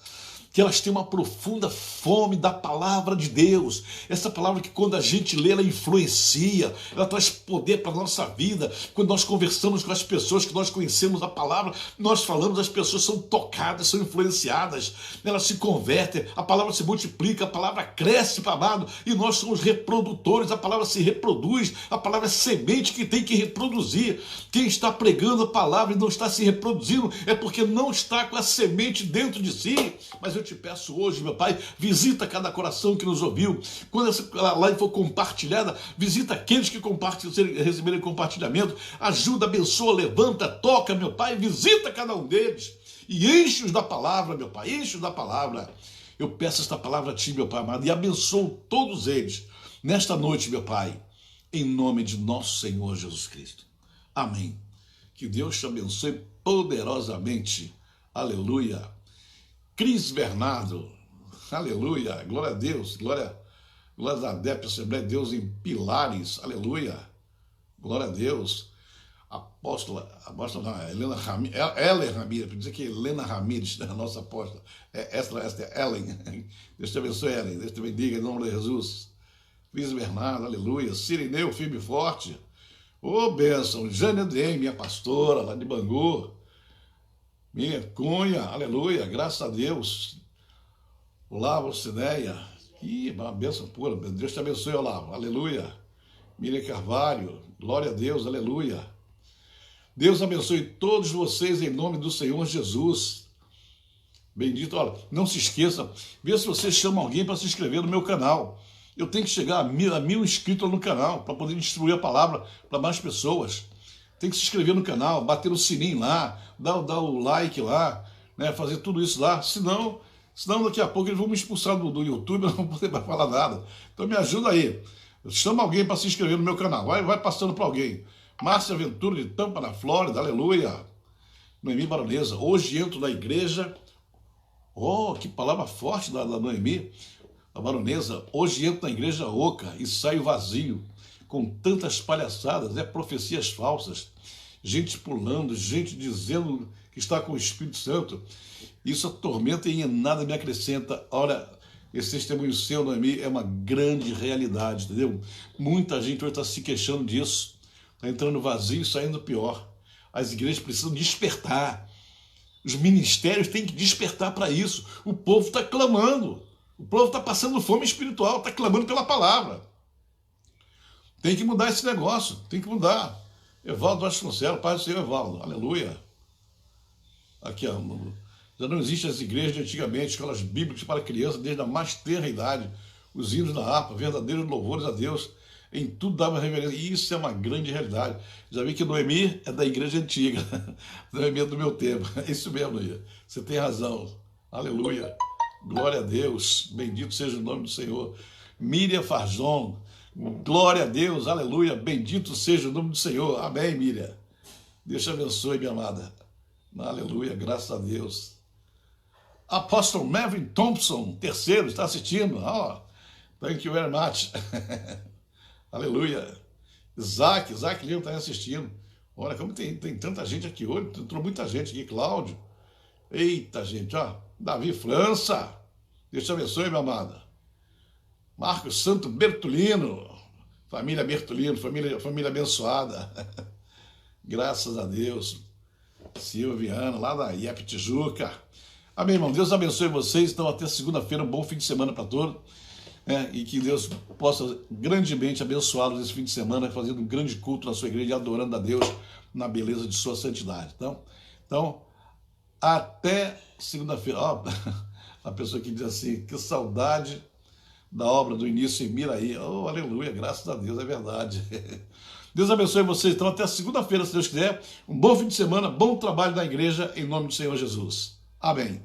Que elas tenham uma profunda fome da palavra de Deus. Essa palavra que quando a gente lê, ela influencia, ela traz poder para a nossa vida. Quando nós conversamos com as pessoas que nós conhecemos a palavra, nós falamos, as pessoas são tocadas, são influenciadas, elas se convertem, a palavra se multiplica, a palavra cresce, amado, e nós somos reprodutores, a palavra se reproduz, a palavra é semente que tem que reproduzir. Quem está pregando a palavra e não está se reproduzindo é porque não está com a semente dentro de si. Mas eu te peço hoje, meu Pai, visita cada coração que nos ouviu. Quando essa live for compartilhada, visita aqueles que receberem compartilhamento. Ajuda, abençoa, levanta, toca, meu Pai, visita cada um deles. E enche-os da palavra, meu Pai, enche-os da palavra. Eu peço esta palavra a Ti, meu Pai amado, e abençoo todos eles nesta noite, meu Pai, em nome de nosso Senhor Jesus Cristo. Amém. Que Deus te abençoe poderosamente. Aleluia. Cris Bernardo, aleluia, glória a Deus, glória a Deus, Assembleia de Deus em Pilares, aleluia, glória a Deus. Apóstola não, Helena Ramírez, Ellen Ramírez, para dizer que Helena Ramírez, a nossa apóstola, esta é Ellen, Deus te abençoe, Ellen, Deus te bendiga em nome de Jesus. Cris Bernardo, aleluia, Cirineu, firme e forte, bênção, Jane Adrien, minha pastora, lá de Bangu, minha Cunha, aleluia, graças a Deus. Olavo, Cineia, uma bênção pura, Deus te abençoe, Olavo, aleluia. Miriam Carvalho, glória a Deus, aleluia. Deus abençoe todos vocês em nome do Senhor Jesus. Bendito, olha, não se esqueça, vê se você chama alguém para se inscrever no meu canal. Eu tenho que chegar a 1000 inscritos no canal, para poder distribuir a palavra para mais pessoas. Tem que se inscrever no canal, bater no sininho lá, dar o like lá, né, fazer tudo isso lá. Senão daqui a pouco eles vão me expulsar do YouTube, eu não vou poder mais falar nada. Então me ajuda aí. Chama alguém para se inscrever no meu canal. Vai passando para alguém. Márcia Ventura de Tampa, na Flórida, aleluia. Noemi Baronesa, hoje entro na igreja. Que palavra forte da Noemi, a Baronesa. Hoje entro na igreja oca e saio vazio, com tantas palhaçadas, profecias falsas, gente pulando, gente dizendo que está com o Espírito Santo. Isso atormenta e em nada me acrescenta. Ora, esse testemunho seu, Noemi, é uma grande realidade, entendeu? Muita gente hoje está se queixando disso, está entrando vazio e saindo pior. As igrejas precisam despertar. Os ministérios têm que despertar para isso. O povo está clamando. O povo está passando fome espiritual, está clamando pela palavra. Tem que mudar esse negócio, tem que mudar. Evaldo Vasconcelos, Pai do Senhor Evaldo, aleluia. Aqui, ó, já não existem as igrejas de antigamente, escolas bíblicas para crianças desde a mais tenra idade, os hinos da harpa, verdadeiros louvores a Deus, em tudo dava reverência. E isso é uma grande realidade. Já vi que Noemi é da igreja antiga, Noemi é do meu tempo. É isso mesmo, Noemi. Você tem razão. Aleluia. Glória a Deus. Bendito seja o nome do Senhor. Miriam Farzon. Glória a Deus. Aleluia. Bendito seja o nome do Senhor. Amém, Miriam. Deus te abençoe, minha amada. Aleluia. Graças a Deus. Apóstolo Melvin Thompson, terceiro, está assistindo. Thank you very much. Aleluia. Isaac Lima está assistindo. Olha como tem tanta gente aqui hoje. Entrou muita gente aqui. Cláudio. Eita, gente, ó. Davi França. Deus te abençoe, minha amada. Marcos Santo Bertolino. Família Bertolino, família abençoada. Graças a Deus. Silvia Viana, lá da IEP Tijuca. Amém, irmão. Deus abençoe vocês. Então, até segunda-feira, um bom fim de semana para todos. E que Deus possa grandemente abençoá-los esse fim de semana, fazendo um grande culto na sua igreja, adorando a Deus na beleza de sua santidade. Então até segunda-feira. A pessoa que diz assim, que saudade da obra do início em Miraí. Oh, aleluia, graças a Deus, é verdade. Deus abençoe vocês, então, até segunda-feira, se Deus quiser. Um bom fim de semana, bom trabalho na igreja, em nome do Senhor Jesus. Amém.